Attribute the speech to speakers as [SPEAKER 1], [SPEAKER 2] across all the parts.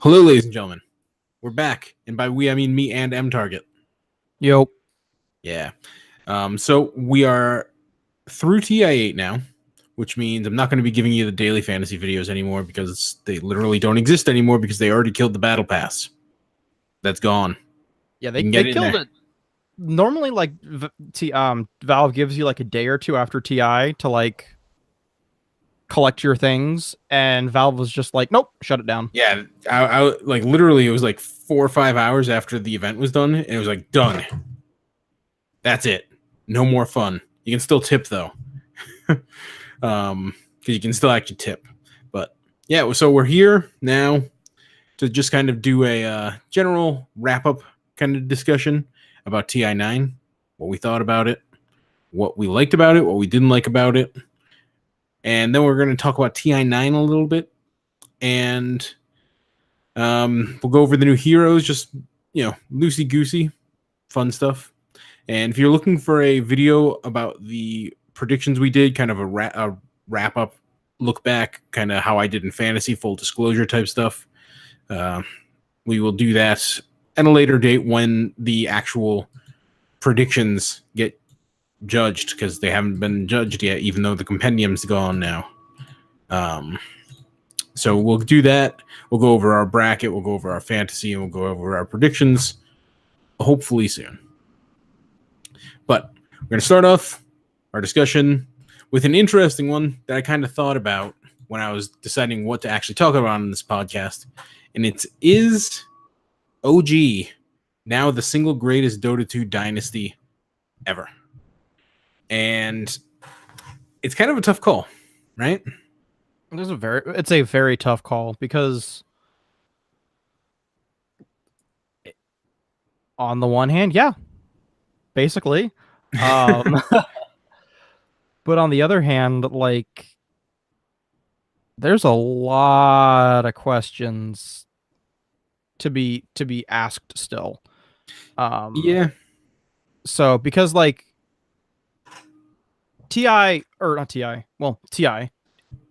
[SPEAKER 1] Hello, ladies and gentlemen. We're back, and by we I mean me and MTarget.
[SPEAKER 2] Yo.
[SPEAKER 1] Yeah. So we are through TI8 now, which means I'm not going to be giving you the daily fantasy videos anymore because they literally don't exist anymore because they already killed the battle pass. That's gone.
[SPEAKER 2] Yeah, they killed it. Normally, like Valve gives you like a day or two after TI to like collect your things, and Valve was just like, nope, shut it down.
[SPEAKER 1] Yeah, I like literally it was like 4 or 5 hours after the event was done, and it was like done. That's it. No more fun. You can still tip though, because you can still actually tip. But yeah, so we're here now to just kind of do a general wrap up kind of discussion about TI9, what we thought about it, what we liked about it, what we didn't like about it. And then we're going to talk about TI9 a little bit. And we'll go over the new heroes, just, loosey-goosey, fun stuff. And if you're looking for a video about the predictions we did, kind of a wrap-up, look back, kind of how I did in fantasy, full disclosure type stuff, we will do that at a later date when the actual predictions get judged, because they haven't been judged yet, even though the compendium's gone now. So we'll do that. We'll go over our bracket, we'll go over our fantasy, and we'll go over our predictions hopefully soon. But we're going to start off our discussion with an interesting one that I kind of thought about when I was deciding what to actually talk about in this podcast. And it is OG now the single greatest Dota 2 dynasty ever. And it's kind of a tough call, right?
[SPEAKER 2] It's a very tough call because on the one hand, yeah, basically. But on the other hand, like, there's a lot of questions to be asked still.
[SPEAKER 1] Yeah.
[SPEAKER 2] So because like TI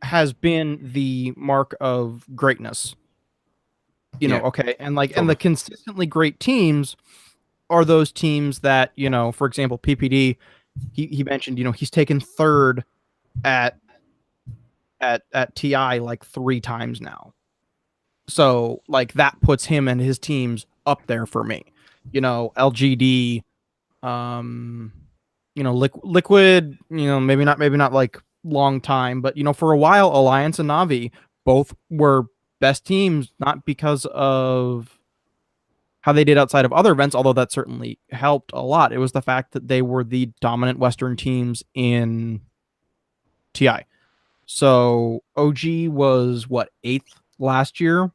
[SPEAKER 2] has been the mark of greatness. Okay. And like, and the consistently great teams are those teams that, for example, PPD, he mentioned, he's taken third at TI like 3 times now. So like that puts him and his teams up there for me. LGD, Liquid, maybe not like long time, but for a while, Alliance and Navi both were best teams, not because of how they did outside of other events, although that certainly helped a lot. It was the fact that they were the dominant Western teams in TI. So OG was what, 8th last year?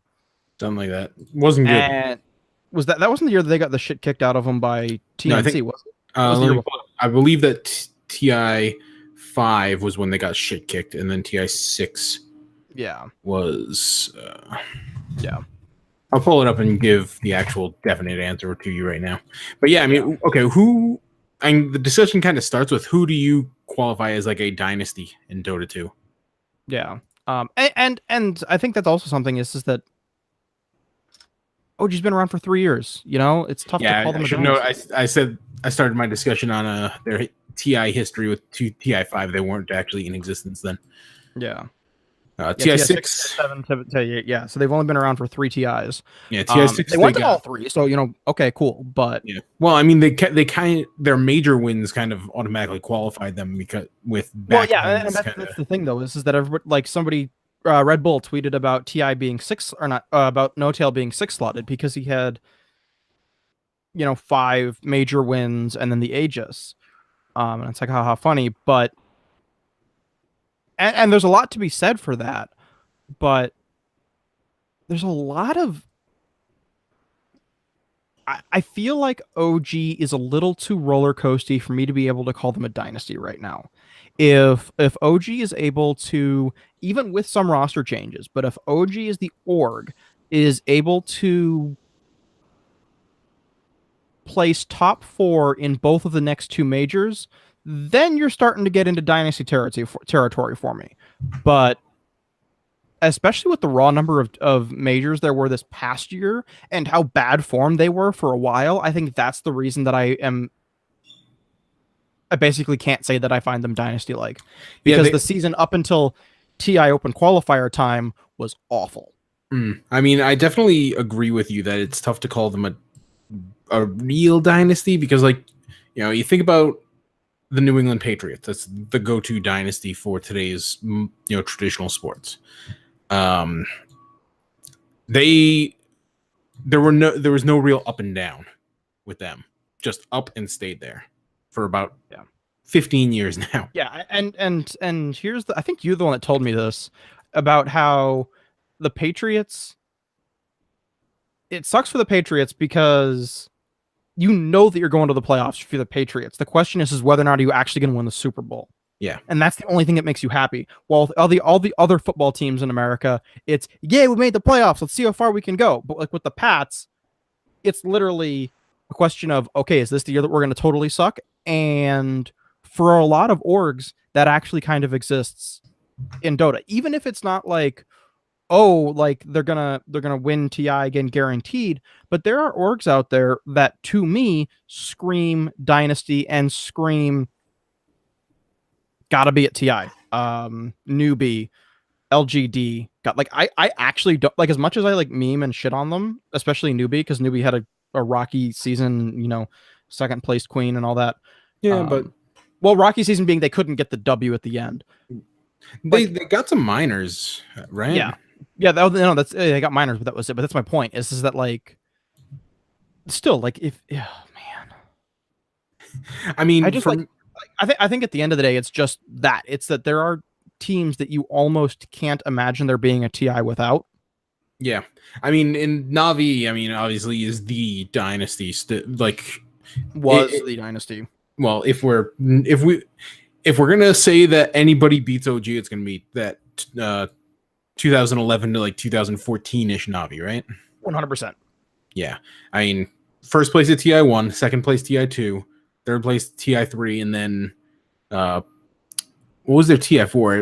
[SPEAKER 1] Something like that. Wasn't good.
[SPEAKER 2] And that wasn't the year that they got the shit kicked out of them by TNC, was it?
[SPEAKER 1] I believe that TI5 was when they got shit kicked, and then TI6 was... I'll pull it up and give the actual definite answer to you right now. But yeah, I mean, okay, the discussion kind of starts with, who do you qualify as like a dynasty in Dota 2?
[SPEAKER 2] Yeah. And I think that's also something is that OG's been around for 3 years. It's tough to call them a dynasty.
[SPEAKER 1] I said I started my discussion on their TI history with TI5. They weren't actually in existence then.
[SPEAKER 2] Yeah.
[SPEAKER 1] TI6,
[SPEAKER 2] 7, 8, yeah. So they've only been around for 3 TIs.
[SPEAKER 1] Yeah, TI6
[SPEAKER 2] they went to all 3. So okay, cool. But
[SPEAKER 1] yeah, well, I mean, their major wins kind of automatically qualified them because with
[SPEAKER 2] and that's the thing though is that everybody, like somebody, Red Bull tweeted about TI being 6 or not, about No Tail being 6 slotted because he had 5 major wins and then the Aegis. And it's like, haha, funny, but and there's a lot to be said for that, but there's a lot of... I feel like OG is a little too roller coasty for me to be able to call them a dynasty right now. If OG is able to, even with some roster changes, but if OG is the org, is able to place top 4 in both of the next 2 majors, then you're starting to get into dynasty territory for me. But especially with the raw number of majors there were this past year and how bad form they were for a while, I think that's the reason that I basically can't say that I find them dynasty like,
[SPEAKER 1] Yeah,
[SPEAKER 2] because the season up until TI Open qualifier time was awful.
[SPEAKER 1] I mean, I definitely agree with you that it's tough to call them a real dynasty because, like, you think about the New England Patriots. That's the go-to dynasty for today's traditional sports. Um, they there was no real up and down with them, just up and stayed there for about 15 years now.
[SPEAKER 2] Yeah, and here's I think you're the one that told me this about how the Patriots. It sucks for the Patriots because you know that you're going to the playoffs for the Patriots. The question is whether or not are you actually going to win the Super Bowl.
[SPEAKER 1] Yeah,
[SPEAKER 2] and that's the only thing that makes you happy. While all the other football teams in America, it's we made the playoffs. Let's see how far we can go. But like with the Pats, it's literally a question of, okay, is this the year that we're going to totally suck? And for a lot of orgs, that actually kind of exists in Dota, even if it's not like, oh, like they're gonna win TI again guaranteed. But there are orgs out there that, to me, scream dynasty and scream gotta be at TI. Newbie, LGD, got like I actually don't like, as much as I like meme and shit on them, especially Newbie, because Newbie had a rocky season, second place queen and all that.
[SPEAKER 1] Yeah, but
[SPEAKER 2] well, rocky season being they couldn't get the W at the end.
[SPEAKER 1] They got some minors, right?
[SPEAKER 2] Yeah. No, that's they got minors, but that was it. But that's my point. Is that like still like if man,
[SPEAKER 1] I mean,
[SPEAKER 2] I just I think at the end of the day, it's just that it's that there are teams that you almost can't imagine there being a TI without.
[SPEAKER 1] Yeah, I mean, in Navi, obviously is the dynasty.
[SPEAKER 2] The dynasty.
[SPEAKER 1] Well, if we're gonna say that anybody beats OG, it's gonna be that 2011 to like 2014 ish Navi, right?
[SPEAKER 2] 100%.
[SPEAKER 1] Yeah, I mean, first place at TI1, second place TI2, third place TI3, and then what was their TI4?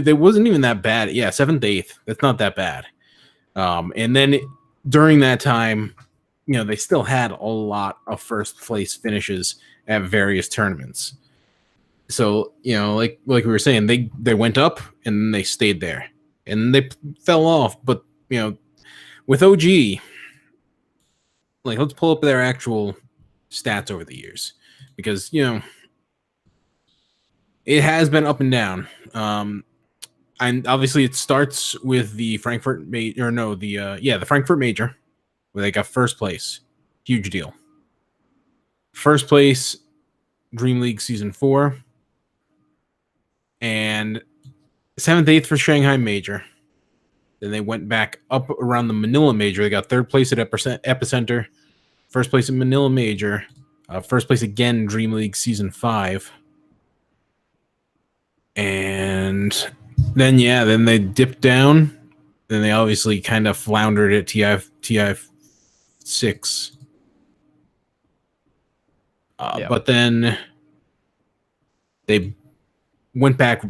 [SPEAKER 1] It wasn't even that bad. Yeah, 7th, 8th. That's not that bad. And then during that time, they still had a lot of first place finishes at various tournaments. So, like we were saying, they went up and then they stayed there. And they fell off, but with OG, like, let's pull up their actual stats over the years, because it has been up and down. And obviously it starts with the Frankfurt major, the Frankfurt major, where they got first place. Huge deal. First place, Dream League Season 4. And 7th, 8th for Shanghai major. Then they went back up around the Manila major. They got third place at Epicenter. First place at Manila major. First place again, Dream League Season 5. And then they dipped down. Then they obviously kind of floundered at TI6. But then they went back,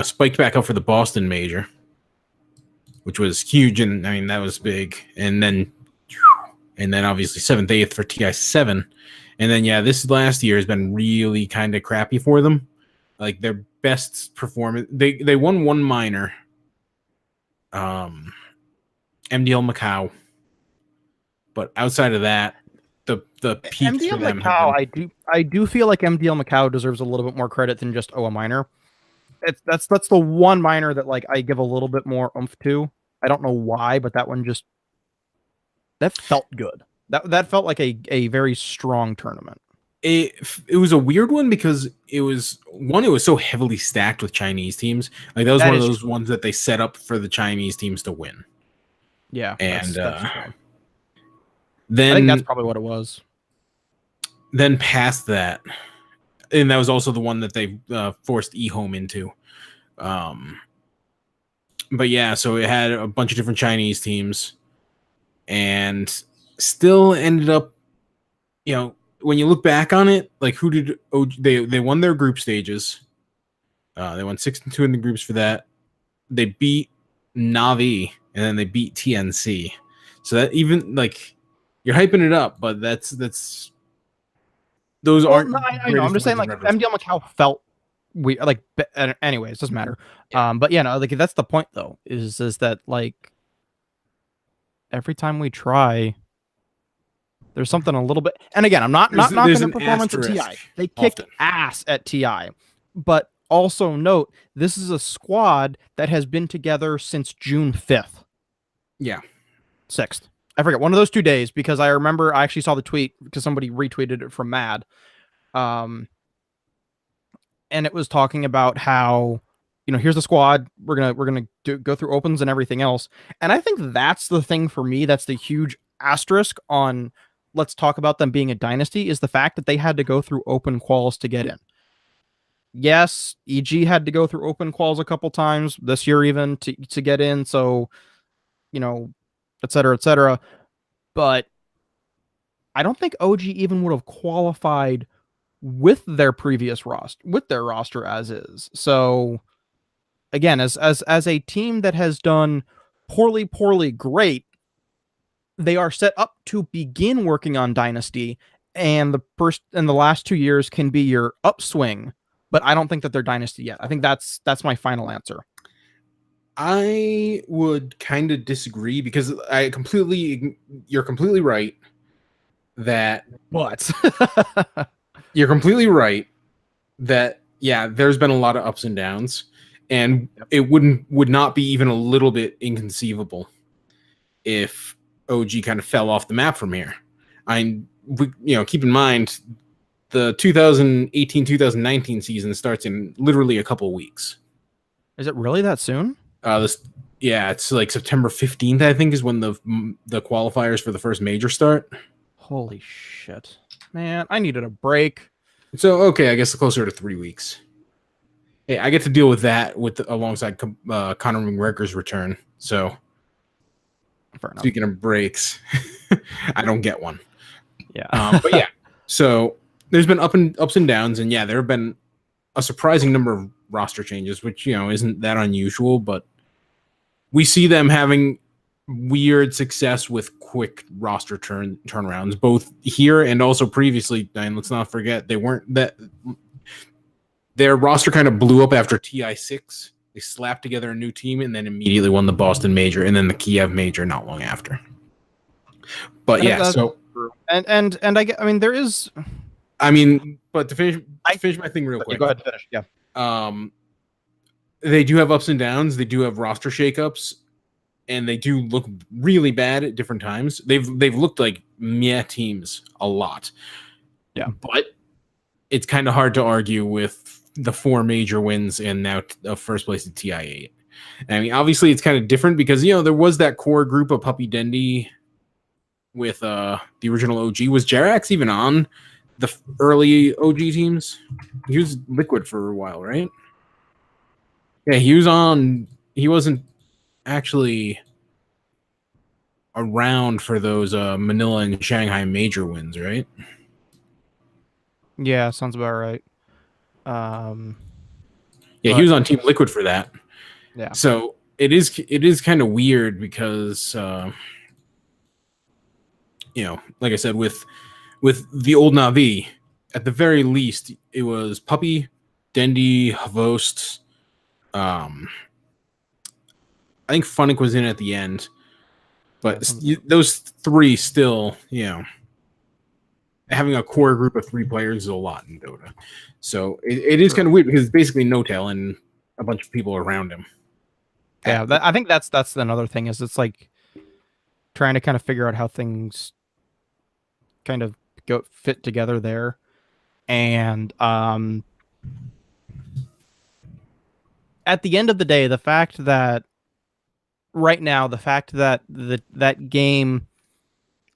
[SPEAKER 1] spiked back up for the Boston major, which was huge, and that was big. And then obviously 7th, 8th for TI7. And then this last year has been really kind of crappy for them. Like, their best performance, they won one minor, MDL Macau, but outside of that, the peak
[SPEAKER 2] MDL
[SPEAKER 1] for them
[SPEAKER 2] Macau, I do feel like MDL Macau deserves a little bit more credit than just a minor. That's the one minor that like I give a little bit more oomph to. I don't know why, but that one that felt good. That felt like a very strong tournament.
[SPEAKER 1] It was a weird one because it was so heavily stacked with Chinese teams. Like, that was one of those ones that they set up for the Chinese teams to win.
[SPEAKER 2] Yeah,
[SPEAKER 1] and
[SPEAKER 2] then I think that's probably what it was.
[SPEAKER 1] Then past that, and that was also the one that they forced eHome into. But yeah, so it had a bunch of different Chinese teams, and still ended up, when you look back on it, like, who did they won their group stages. They won 6-2 in the groups for that. They beat Navi, and then they beat TNC. So that even like you're hyping it up, but that's those aren't
[SPEAKER 2] no, I know. I'm
[SPEAKER 1] greatest
[SPEAKER 2] just saying,
[SPEAKER 1] wins in
[SPEAKER 2] like,
[SPEAKER 1] retrospect.
[SPEAKER 2] MDL Macau felt we like. Anyways, doesn't matter.
[SPEAKER 1] Yeah.
[SPEAKER 2] But yeah, no, like that's the point though. Is that like every time we try, there's something a little bit. And again, I'm not knocking
[SPEAKER 1] There's
[SPEAKER 2] their
[SPEAKER 1] an
[SPEAKER 2] performance at
[SPEAKER 1] asterisk
[SPEAKER 2] TI. They kicked
[SPEAKER 1] often.
[SPEAKER 2] ass at TI, but also note this is a squad that has been together since June 5th,
[SPEAKER 1] Yeah.
[SPEAKER 2] 6th. I forget one of those 2 days because I remember I actually saw the tweet because somebody retweeted it from Mad. And it was talking about how, here's the squad. We're gonna go through opens and everything else. And I think that's the thing for me. That's the huge asterisk on. Let's talk about them being a dynasty. Is the fact that they had to go through open quals to get in. Yes, EG had to go through open quals a couple times this year, even to get in. So, et cetera, et cetera. But I don't think OG even would have qualified with their previous roster as is. So again, as a team that has done poorly great, they are set up to begin working on dynasty, and the last 2 years can be your upswing. But I don't think that they're dynasty yet. I think that's my final answer.
[SPEAKER 1] I would kind of disagree because you're completely right that
[SPEAKER 2] But
[SPEAKER 1] you're completely right that yeah, there's been a lot of ups and downs, and it would not be even a little bit inconceivable if OG kind of fell off the map from here. Keep in mind the 2018-2019 season starts in literally a couple of weeks.
[SPEAKER 2] Is it really that soon?
[SPEAKER 1] It's like September 15th, I think, is when the qualifiers for the first major start.
[SPEAKER 2] Holy shit, man! I needed a break.
[SPEAKER 1] So okay, I guess closer to 3 weeks. Hey, I get to deal with that alongside Conor McGregor's return. So, speaking of breaks, I don't get one.
[SPEAKER 2] Yeah,
[SPEAKER 1] but yeah. So there's been ups and downs, and yeah, there have been a surprising number of roster changes, which isn't that unusual. But we see them having weird success with quick roster turnarounds, both here and also previously. And let's not forget their roster kind of blew up after TI6. They slapped together a new team and then immediately won the Boston Major and then the Kiev Major not long after. But yeah, so
[SPEAKER 2] and I mean there is.
[SPEAKER 1] But to finish my thing real quick.
[SPEAKER 2] Go ahead and finish. Yeah.
[SPEAKER 1] They do have ups and downs. They do have roster shakeups, and they do look really bad at different times. They've looked like meh teams a lot.
[SPEAKER 2] Yeah,
[SPEAKER 1] but it's kind of hard to argue with the 4 major wins and now first place at TI8. I mean, obviously it's kind of different because there was that core group of Puppy Dendy with the original OG. Was Jerax even on the early OG teams? He was Liquid for a while, right? Yeah, he was on. He wasn't actually around for those Manila and Shanghai major wins, right?
[SPEAKER 2] Yeah, sounds about right.
[SPEAKER 1] He was on Team Liquid for that.
[SPEAKER 2] Yeah.
[SPEAKER 1] So it is kind of weird because like I said, with the old Navi, at the very least, it was Puppy, Dendy, Havost. I think Funnick was in at the end, but those 3 still, having a core group of 3 players is a lot in Dota. So it is kind of weird because it's basically No-Tail and a bunch of people around him.
[SPEAKER 2] Yeah, I think that's another thing is it's like trying to kind of figure out how things kind of fit together there. And at the end of the day, the fact that that game,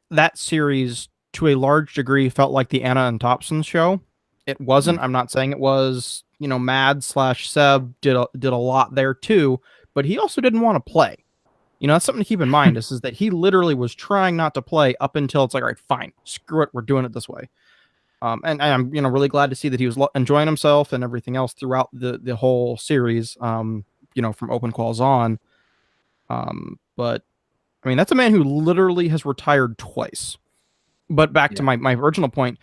[SPEAKER 2] that series to a large degree felt like the Anna and Thompson show. It wasn't. I'm not saying it was. Mad/Seb did a lot there too, but he also didn't want to play. That's something to keep in mind. Is that he literally was trying not to play up until it's like, all right, fine, screw it, we're doing it this way. And I'm really glad to see that he was enjoying himself and everything else throughout the whole series. From open quals on. But I mean, that's a man who literally has retired twice. But back to
[SPEAKER 1] Yeah.
[SPEAKER 2] my original point,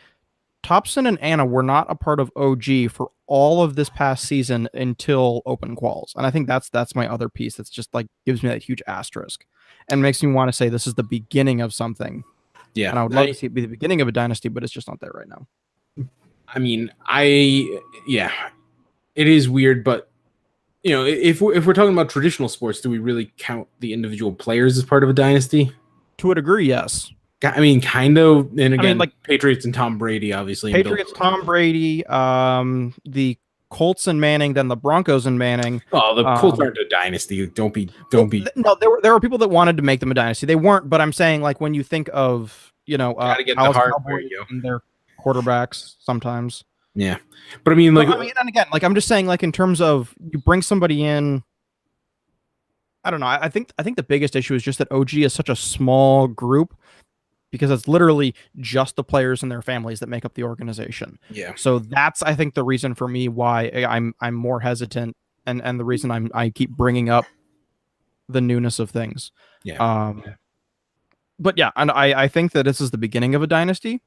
[SPEAKER 2] Thompson and Anna were not a part of OG for all of this past season until open quals. And I think that's my other piece that's just like gives me that huge asterisk and makes me want to say this is the beginning of something.
[SPEAKER 1] Yeah.
[SPEAKER 2] And I would love to see it be the beginning of a dynasty, but it's just not there right now.
[SPEAKER 1] I mean, yeah, it is weird, but if we're talking about traditional sports, do we really count the individual players as part of a dynasty?
[SPEAKER 2] To a degree, yes.
[SPEAKER 1] I mean, kind of. And again,
[SPEAKER 2] I mean, like
[SPEAKER 1] Patriots and Tom Brady, obviously.
[SPEAKER 2] Patriots, Tom Brady, the Colts and Manning, then the Broncos and Manning.
[SPEAKER 1] Oh, the Colts aren't a dynasty. Don't be.
[SPEAKER 2] No, there were people that wanted to make them a dynasty. They weren't, but I'm saying like when you think of
[SPEAKER 1] gotta get the hardware,
[SPEAKER 2] and their quarterbacks sometimes.
[SPEAKER 1] Yeah, but I mean, like,
[SPEAKER 2] and again, like I'm just saying, like in terms of you bring somebody in. I don't know. I think the biggest issue is just that OG is such a small group because it's literally just the players and their families that make up the organization.
[SPEAKER 1] Yeah.
[SPEAKER 2] So that's I think the reason for me why I'm more hesitant and the reason I keep bringing up the newness of things.
[SPEAKER 1] Yeah.
[SPEAKER 2] But yeah, and I think that this is the beginning of a dynasty.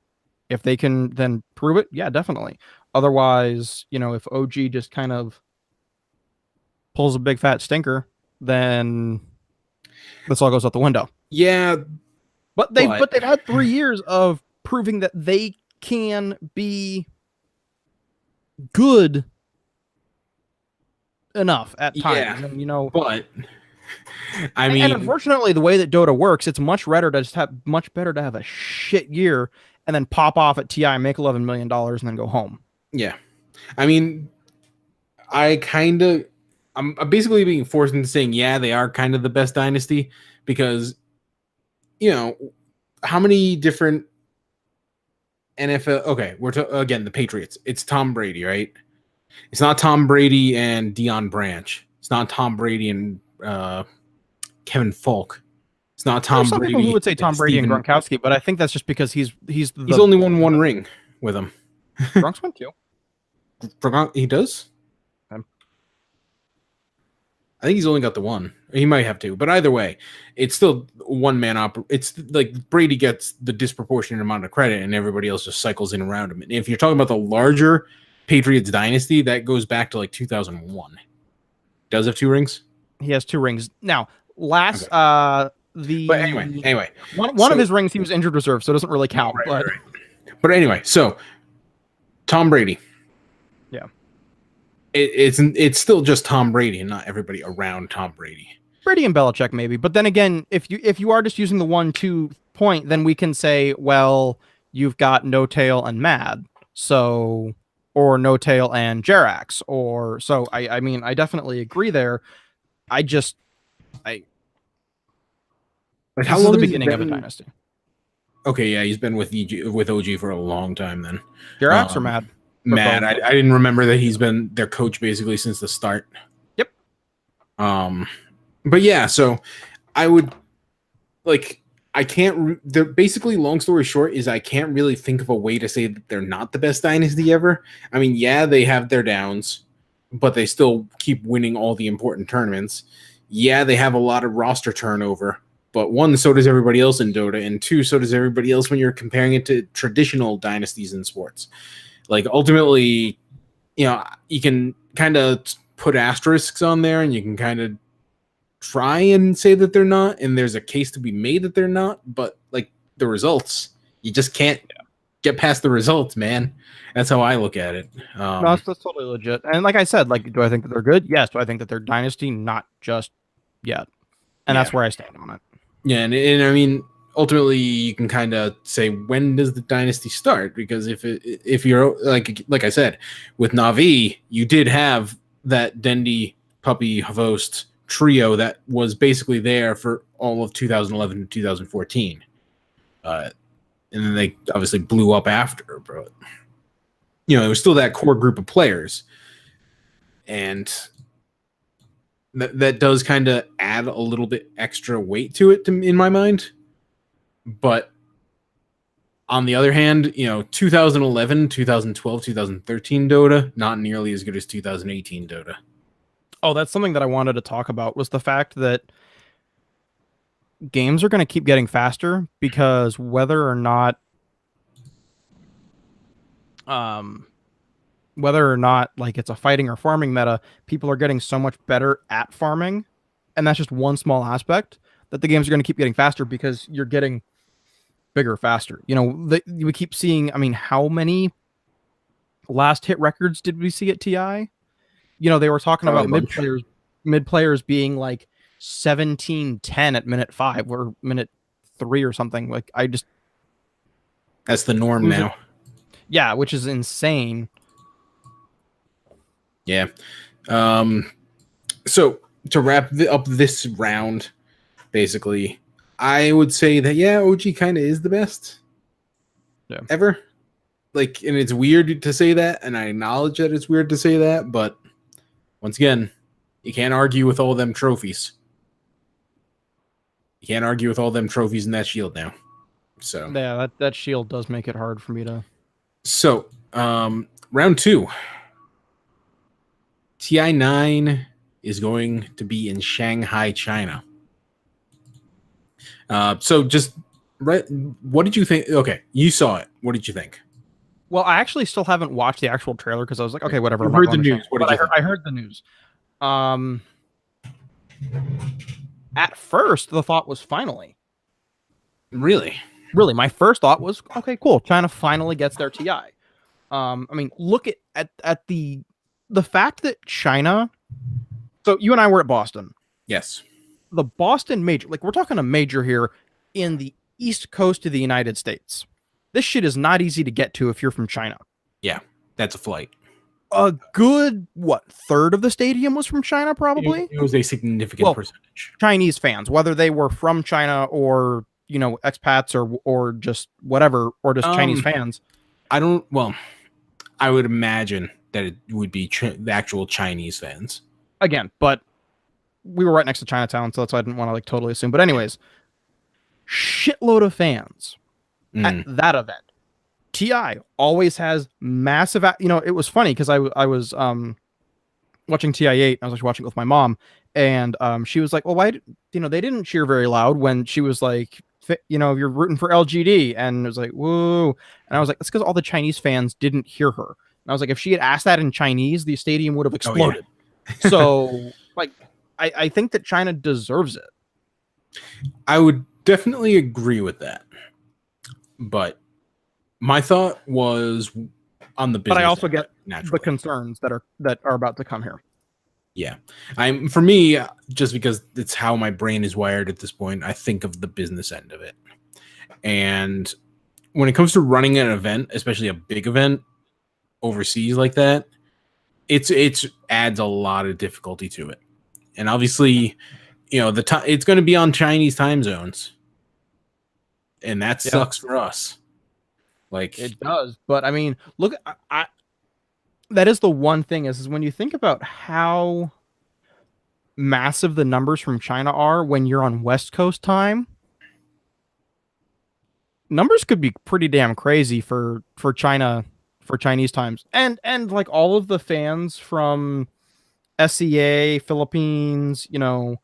[SPEAKER 2] If they can then prove it, yeah, definitely. Otherwise, if OG just kind of pulls a big fat stinker, then this all goes out the window.
[SPEAKER 1] Yeah.
[SPEAKER 2] But they've had 3 years of proving that they can be good enough at times.
[SPEAKER 1] Yeah,
[SPEAKER 2] and,
[SPEAKER 1] but I mean,
[SPEAKER 2] and unfortunately, the way that Dota works, it's much better to have a shit year and then pop off at TI, make $11 million, and then go home.
[SPEAKER 1] Yeah, I mean, I'm basically being forced into saying, yeah, they are kind of the best dynasty because, how many different NFL? Okay, again the Patriots. It's Tom Brady, right? It's not Tom Brady and Deion Branch. It's not Tom Brady and Kevin Falk. It's not Tom
[SPEAKER 2] There's some
[SPEAKER 1] Brady.
[SPEAKER 2] People who would say Tom Brady and Gronkowski, but I think that's just because he's
[SPEAKER 1] only won one ring with him.
[SPEAKER 2] Gronk's won 2.
[SPEAKER 1] He does. I think he's only got the one. He might have 2, but either way, it's still one man up. It's like Brady gets the disproportionate amount of credit, and everybody else just cycles in around him. And if you're talking about the larger Patriots dynasty, that goes back to like 2001. Does have 2 rings?
[SPEAKER 2] He has 2 rings now. But
[SPEAKER 1] anyway,
[SPEAKER 2] one of his rings he was injured reserve, so it doesn't really count.
[SPEAKER 1] Right. But anyway, so Tom Brady.
[SPEAKER 2] Yeah.
[SPEAKER 1] It's still just Tom Brady and not everybody around Tom Brady.
[SPEAKER 2] Brady and Belichick maybe, but then again, if you are just using the 1-2 point, then we can say, well, you've got No Tail and Mad, so or No Tail and Jerax, or so. I mean, I definitely agree there. Like how long is the beginning of a dynasty?
[SPEAKER 1] Okay, yeah, he's been with OG for a long time then.
[SPEAKER 2] Jerax or Mad?
[SPEAKER 1] Mad. I didn't remember that he's been their coach basically since the start.
[SPEAKER 2] Yep.
[SPEAKER 1] But yeah, so I would I can't. Basically, long story short, is I can't really think of a way to say that they're not the best dynasty ever. I mean, yeah, they have their downs, but they still keep winning all the important tournaments. Yeah, they have a lot of roster turnover, but 1, so does everybody else in Dota, and 2, so does everybody else when you're comparing it to traditional dynasties in sports. Like ultimately, you can kind of put asterisks on there and you can kind of try and say that they're not, and there's a case to be made that they're not, but like the results, you just can't get past the results, man. That's how I look at it.
[SPEAKER 2] No, that's totally legit. And like I said, like, do I think that they're good? Yes. Do I think that they're dynasty? Not just yet. And that's where I stand on it.
[SPEAKER 1] Yeah, and I mean, ultimately, you can kind of say, when does the dynasty start? Because if you're like I said, with Na'Vi, you did have that Dendi, Puppy, Havost trio that was basically there for all of 2011 to 2014. And then they obviously blew up after, but it was still that core group of players. And that does kind of add a little bit extra weight to it in my mind. But on the other hand, 2011, 2012, 2013 Dota, not nearly as good as 2018 Dota.
[SPEAKER 2] Oh, that's something that I wanted to talk about, was the fact that games are going to keep getting faster because um whether or not like it's a fighting or farming meta, people are getting so much better at farming, and that's just one small aspect that the games are going to keep getting faster because you're getting bigger faster. We keep seeing. I mean, how many last hit records did we see at TI? They were talking
[SPEAKER 1] Probably
[SPEAKER 2] about
[SPEAKER 1] a bunch.
[SPEAKER 2] mid players being like 17-10 at minute 5 or minute 3 or something. Like
[SPEAKER 1] That's the norm now.
[SPEAKER 2] Yeah, which is insane.
[SPEAKER 1] Yeah. So to wrap up this round, basically, I would say that OG kind of is the best ever. Like, and it's weird to say that, and I acknowledge that it's weird to say that, but once again, you can't argue with all them trophies. You can't argue with all them trophies in that shield now. So
[SPEAKER 2] yeah, that shield does make it hard for me to.
[SPEAKER 1] So round 2, TI9 is going to be in Shanghai, China. So just right, what did you think? Okay, you saw it. What did you think?
[SPEAKER 2] Well, I actually still haven't watched the actual trailer because I was like, okay, whatever.
[SPEAKER 1] You heard the news. What did you think?
[SPEAKER 2] I heard the news. At first, the thought was finally.
[SPEAKER 1] Really,
[SPEAKER 2] my first thought was, okay, cool. China finally gets their TI. I mean, look at the fact that China. So you and I were at Boston.
[SPEAKER 1] Yes.
[SPEAKER 2] The Boston major, like we're talking a major here in the East Coast of the United States. This shit is not easy to get to if you're from China.
[SPEAKER 1] Yeah, that's a flight.
[SPEAKER 2] A good, third of the stadium was from China, probably?
[SPEAKER 1] It was a significant percentage.
[SPEAKER 2] Chinese fans, whether they were from China or, expats or just whatever, or just Chinese fans.
[SPEAKER 1] I would imagine that it would be the actual Chinese fans.
[SPEAKER 2] Again, but we were right next to Chinatown, so that's why I didn't want to totally assume. But anyways, shitload of fans at that event. TI always has massive. It was funny because I was watching TI8. I was actually watching it with my mom, and she was like, "Well, why? They didn't cheer very loud when she was like, you're rooting for LGD," and it was like, "Whoa!" And I was like, "That's because all the Chinese fans didn't hear her." And I was like, "If she had asked that in Chinese, the stadium would have exploded." Oh, yeah. So, I think that China deserves it.
[SPEAKER 1] I would definitely agree with that, but my thought was on the business.
[SPEAKER 2] But I also get the concerns that are about to come here.
[SPEAKER 1] Yeah, for me, just because it's how my brain is wired at this point, I think of the business end of it. And when it comes to running an event, especially a big event overseas like that, it adds a lot of difficulty to it. And obviously, it's going to be on Chinese time zones, and that sucks for us. Like,
[SPEAKER 2] it does, but I mean, look, that is the one thing is when you think about how massive the numbers from China are when you're on West Coast time, numbers could be pretty damn crazy for China, for Chinese times, and like all of the fans from SEA, Philippines, Oceania.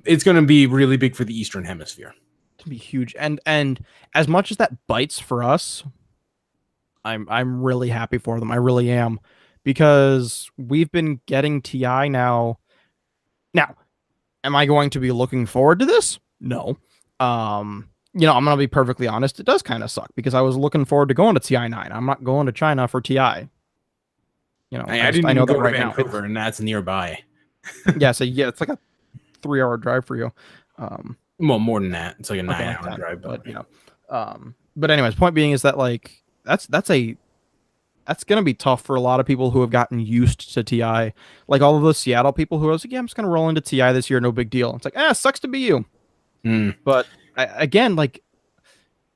[SPEAKER 1] It's going to be really big for the Eastern Hemisphere.
[SPEAKER 2] To be huge, and as much as that bites for us, I'm really happy for them. I really am, because we've been getting TI now. Now, am I going to be looking forward to this? No. I'm gonna be perfectly honest. It does kind of suck because I was looking forward to going to TI9. I'm not going to China for TI.
[SPEAKER 1] I know that right Vancouver, and that's nearby.
[SPEAKER 2] So it's like a 3-hour drive for you.
[SPEAKER 1] Well, more than that. It's like a 9-hour drive,
[SPEAKER 2] but anyways, point being is that like that's gonna be tough for a lot of people who have gotten used to TI. Like all of those Seattle people who was like, yeah, I'm just gonna roll into TI this year, no big deal. It's like, sucks to be you. But again, like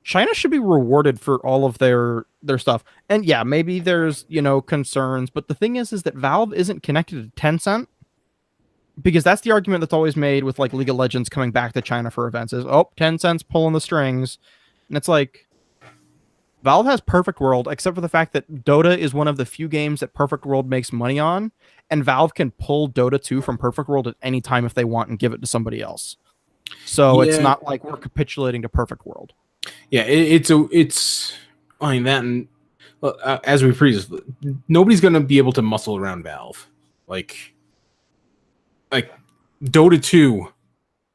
[SPEAKER 2] China should be rewarded for all of their stuff. And yeah, maybe there's concerns, but the thing is that Valve isn't connected to Tencent. Because that's the argument that's always made with like League of Legends coming back to China for events is, Tencent's pulling the strings. And it's like, Valve has Perfect World, except for the fact that Dota is one of the few games that Perfect World makes money on, and Valve can pull Dota 2 from Perfect World at any time if they want and give it to somebody else. So it's
[SPEAKER 1] Yeah,
[SPEAKER 2] not like we're capitulating to Perfect World.
[SPEAKER 1] yeah. It's. I mean that, and as we previously, nobody's gonna be able to muscle around Valve, like Dota 2,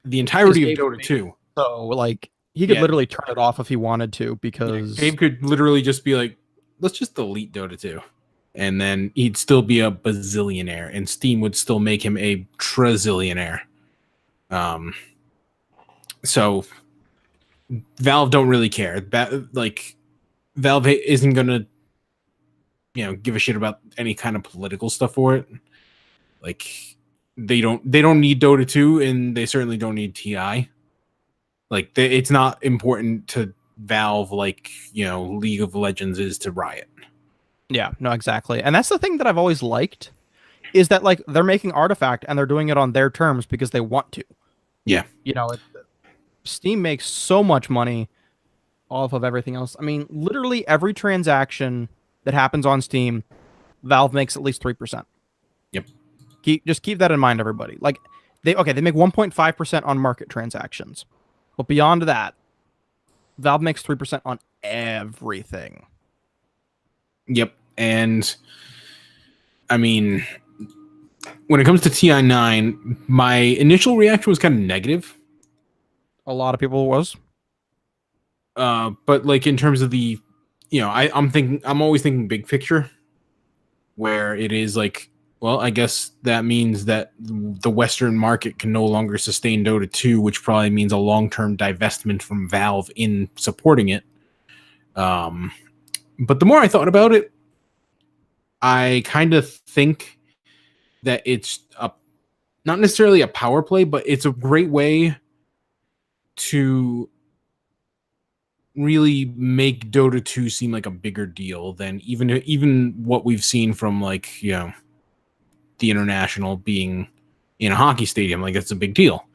[SPEAKER 1] the entirety of Dota 2.
[SPEAKER 2] So like he could
[SPEAKER 1] Yeah,
[SPEAKER 2] literally turn it off if he wanted to because
[SPEAKER 1] Dave could literally just be like, let's just delete Dota 2. And then he'd still be a bazillionaire, and Steam would still make him a trazillionaire. So Valve don't really care. Like Valve isn't gonna, give a shit about any kind of political stuff for it. Like they don't need Dota 2, and they certainly don't need TI. Like it's not important to Valve like League of Legends is to Riot.
[SPEAKER 2] yeah, no, exactly. And that's the thing that I've always liked is that like they're making Artifact and they're doing it on their terms because they want to.
[SPEAKER 1] Yeah.
[SPEAKER 2] Steam makes so much money off of everything else. I mean, literally every transaction that happens on Steam, Valve makes at least 3%.
[SPEAKER 1] Yep.
[SPEAKER 2] Just keep that in mind, everybody. Like they make 1.5% on market transactions. But beyond that, Valve makes 3% on everything.
[SPEAKER 1] Yep. And I mean, when it comes to TI9, my initial reaction was kind of negative.
[SPEAKER 2] A lot of people was.
[SPEAKER 1] But like in terms of the, I'm always thinking big picture, where it is like, well, I guess that means that the Western market can no longer sustain Dota 2, which probably means a long-term divestment from Valve in supporting it. But the more I thought about it, I kind of think that it's not necessarily a power play, but it's a great way to really make Dota 2 seem like a bigger deal than even what we've seen from the international being in a hockey stadium. Like that's a big deal,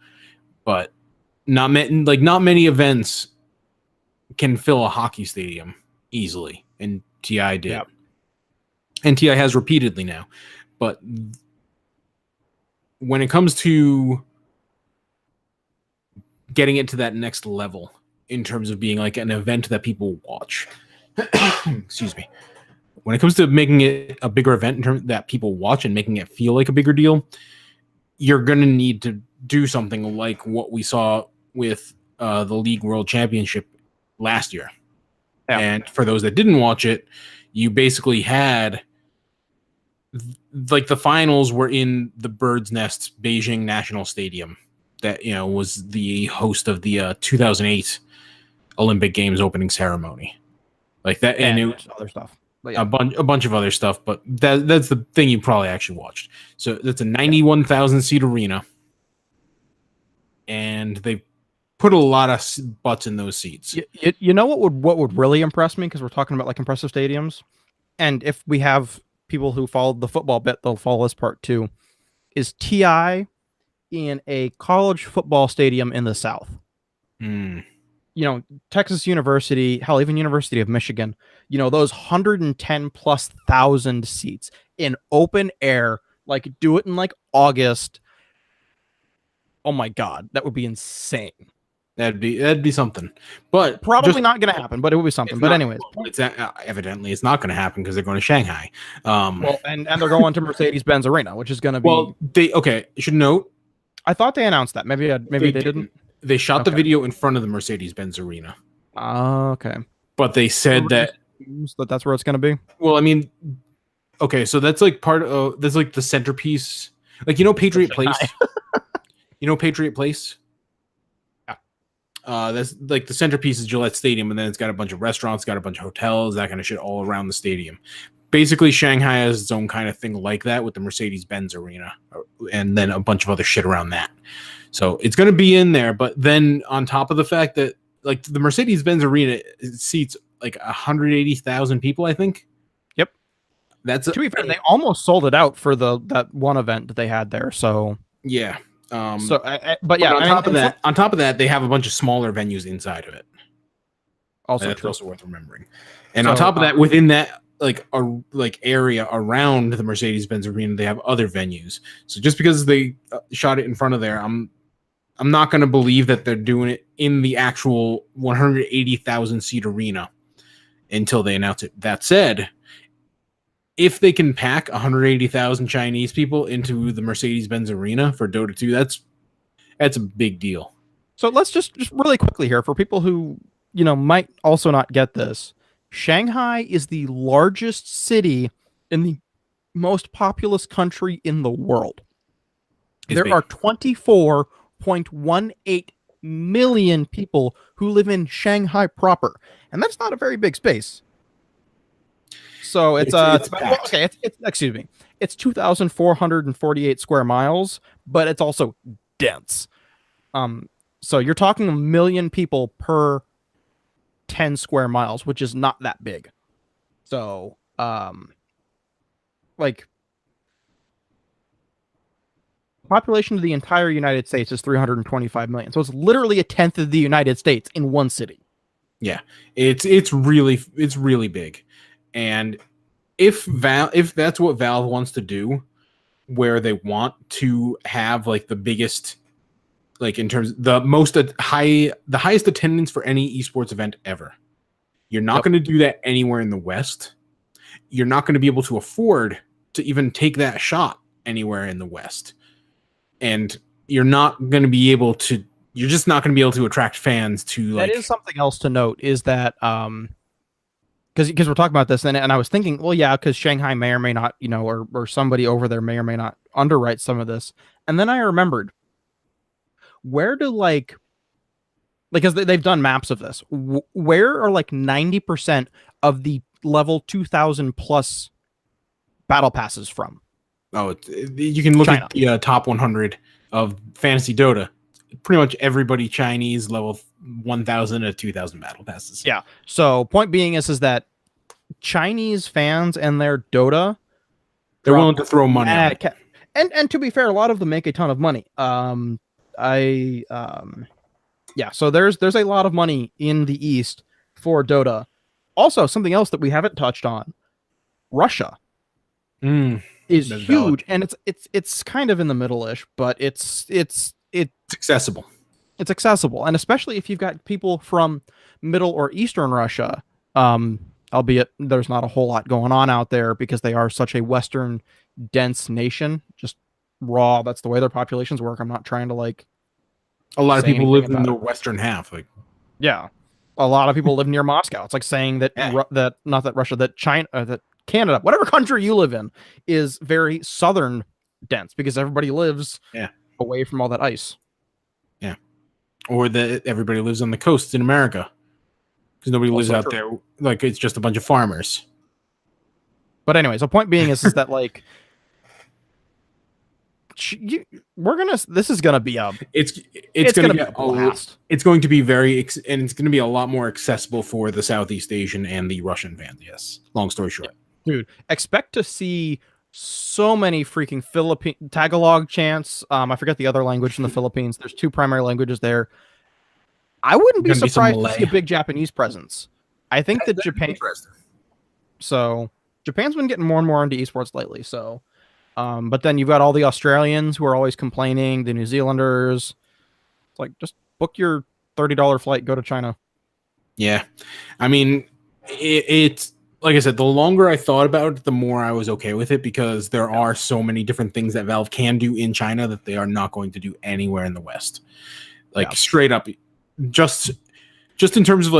[SPEAKER 1] but not many events can fill a hockey stadium easily, and TI did.
[SPEAKER 2] Yep.
[SPEAKER 1] And TI has repeatedly now. But when it comes to getting it to that next level in terms of being like an event that people watch, excuse me, when it comes to making it a bigger event in terms that people watch and making it feel like a bigger deal, you're going to need to do something like what we saw with the League World Championship last year. Yeah. And for those that didn't watch it, you basically had like the finals were in the Bird's Nest Beijing National Stadium that was the host of the 2008 Olympic Games opening ceremony. Like that, and it was
[SPEAKER 2] other stuff.
[SPEAKER 1] Yeah. A bunch of other stuff, but that's the thing you probably actually watched. So that's a 91,000 seat arena, and they put a lot of butts in those seats.
[SPEAKER 2] You know what would really impress me, because we're talking about like impressive stadiums, and if we have people who followed the football bit, they'll follow this part too, is TI in a college football stadium in the South. Texas University, hell, even University of Michigan, those 110 plus thousand seats in open air, like do it in like August. Oh my God, that would be insane.
[SPEAKER 1] That'd be something, but
[SPEAKER 2] probably not going to happen, but it would be something. But anyways,
[SPEAKER 1] it's evidently it's not going to happen because they're going to Shanghai.
[SPEAKER 2] Well, and they're going to Mercedes-Benz Arena, which is going to be.
[SPEAKER 1] Well, you should note.
[SPEAKER 2] I thought they announced that. Maybe they didn't.
[SPEAKER 1] They shot the video in front of the Mercedes-Benz Arena.
[SPEAKER 2] Okay.
[SPEAKER 1] But they said
[SPEAKER 2] that's where it's going to be.
[SPEAKER 1] Well, I mean, okay, so that's like that's like the centerpiece. Like Patriot Place. Patriot Place. Yeah. That's like the centerpiece is Gillette Stadium, and then it's got a bunch of restaurants, got a bunch of hotels, that kind of shit all around the stadium. Basically, Shanghai has its own kind of thing like that with the Mercedes-Benz Arena, and then a bunch of other shit around that. So it's going to be in there, but then on top of the fact that like the Mercedes-Benz Arena seats like 180,000 people, I think. Yep. That's
[SPEAKER 2] to be fair, they almost sold it out for that one event that they had there. So
[SPEAKER 1] yeah.
[SPEAKER 2] But yeah,
[SPEAKER 1] on top of that, they have a bunch of smaller venues inside of it.
[SPEAKER 2] Also
[SPEAKER 1] That's
[SPEAKER 2] true.
[SPEAKER 1] also worth remembering. And on top of that, within that area around the Mercedes-Benz Arena, they have other venues. So just because they shot it in front of there, I'm not going to believe that they're doing it in the actual 180,000 seat arena until they announce it. That said, if they can pack 180,000 Chinese people into the Mercedes-Benz Arena for Dota 2, that's a big deal.
[SPEAKER 2] So let's just really quickly here for people who, might also not get this. Shanghai is the largest city in the most populous country in the world. There are 24.18 million people who live in Shanghai proper, and that's not a very big space. So it's excuse me, it's 2,448 square miles, but it's also dense. So you're talking 1 million people per 10 square miles, which is not that big. So, population of the entire United States is 325 million. So it's literally a tenth of the United States in one city.
[SPEAKER 1] Yeah, it's really big. And if that's what Valve wants to do, where they want to have like the biggest, like in terms the highest attendance for any esports event ever, you're not going to do that anywhere in the West. You're not going to be able to afford to even take that shot anywhere in the West, and you're not going to be able to. You're just not going to be able to attract fans to like.
[SPEAKER 2] That is something else to note is that because we're talking about this and I was thinking, well, yeah, because Shanghai may or may not, or somebody over there may or may not underwrite some of this, and then I remembered where do because they've done maps of this. Where are like 90% of the level 2,000 plus battle passes from?
[SPEAKER 1] Oh, you can look China. At the top 100 of Fantasy Dota. Pretty much everybody Chinese level 1,000 to 2,000 battle passes.
[SPEAKER 2] Yeah. So point being is that Chinese fans and their Dota,
[SPEAKER 1] they're willing to throw money on it.
[SPEAKER 2] And to be fair, a lot of them make a ton of money. Yeah, so there's a lot of money in the East for Dota. Also, something else that we haven't touched on, Russia is huge, valid. And it's kind of in the middle-ish, but it's
[SPEAKER 1] accessible.
[SPEAKER 2] It's accessible, and especially if you've got people from Middle or Eastern Russia, albeit there's not a whole lot going on out there because they are such a Western dense nation, just raw. That's the way their populations work. I'm not trying to
[SPEAKER 1] a lot of people live in the western half.
[SPEAKER 2] Yeah, a lot of people live near Moscow. It's like saying that that China, that Canada, whatever country you live in, is very southern dense because everybody lives away from all that ice.
[SPEAKER 1] Yeah, or that everybody lives on the coast in America because nobody lives out there. Like it's just a bunch of farmers.
[SPEAKER 2] But anyway, so point being is that this is gonna be
[SPEAKER 1] it's gonna be a blast. It's going to be and it's going to be a lot more accessible for the Southeast Asian and the Russian fans. Yes, long story short,
[SPEAKER 2] dude, expect to see so many freaking Philippine Tagalog chants. I forget the other language in the Philippines. There's two primary languages there. I wouldn't be surprised to see a big Japanese presence. I think that Japan. So Japan's been getting more and more into esports lately. So. But then you've got all the Australians who are always complaining, the New Zealanders. It's like, just book your $30 flight, go to China.
[SPEAKER 1] Yeah. I mean, it's like I said, the longer I thought about it, the more I was okay with it because there are so many different things that Valve can do in China that they are not going to do anywhere in the West. Straight up, just in terms of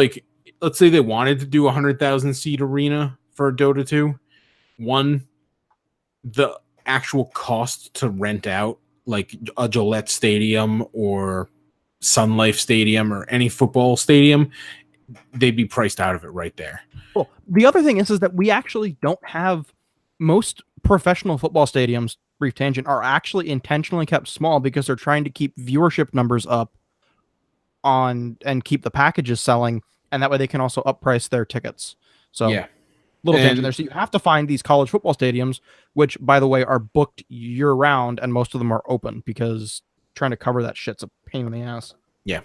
[SPEAKER 1] let's say they wanted to do a 100,000 seat arena for Dota 2. The actual cost to rent out like a Gillette Stadium or Sun Life Stadium or any football stadium, they'd be priced out of it right there.
[SPEAKER 2] Well, the other thing is that we actually don't have most professional football stadiums, brief tangent, are actually intentionally kept small because they're trying to keep viewership numbers up and keep the packages selling, and that way they can also upprice their tickets. So yeah. Little tangent there. So you have to find these college football stadiums, which, by the way, are booked year-round, and most of them are open because trying to cover that shit's a pain in the ass.
[SPEAKER 1] Yeah.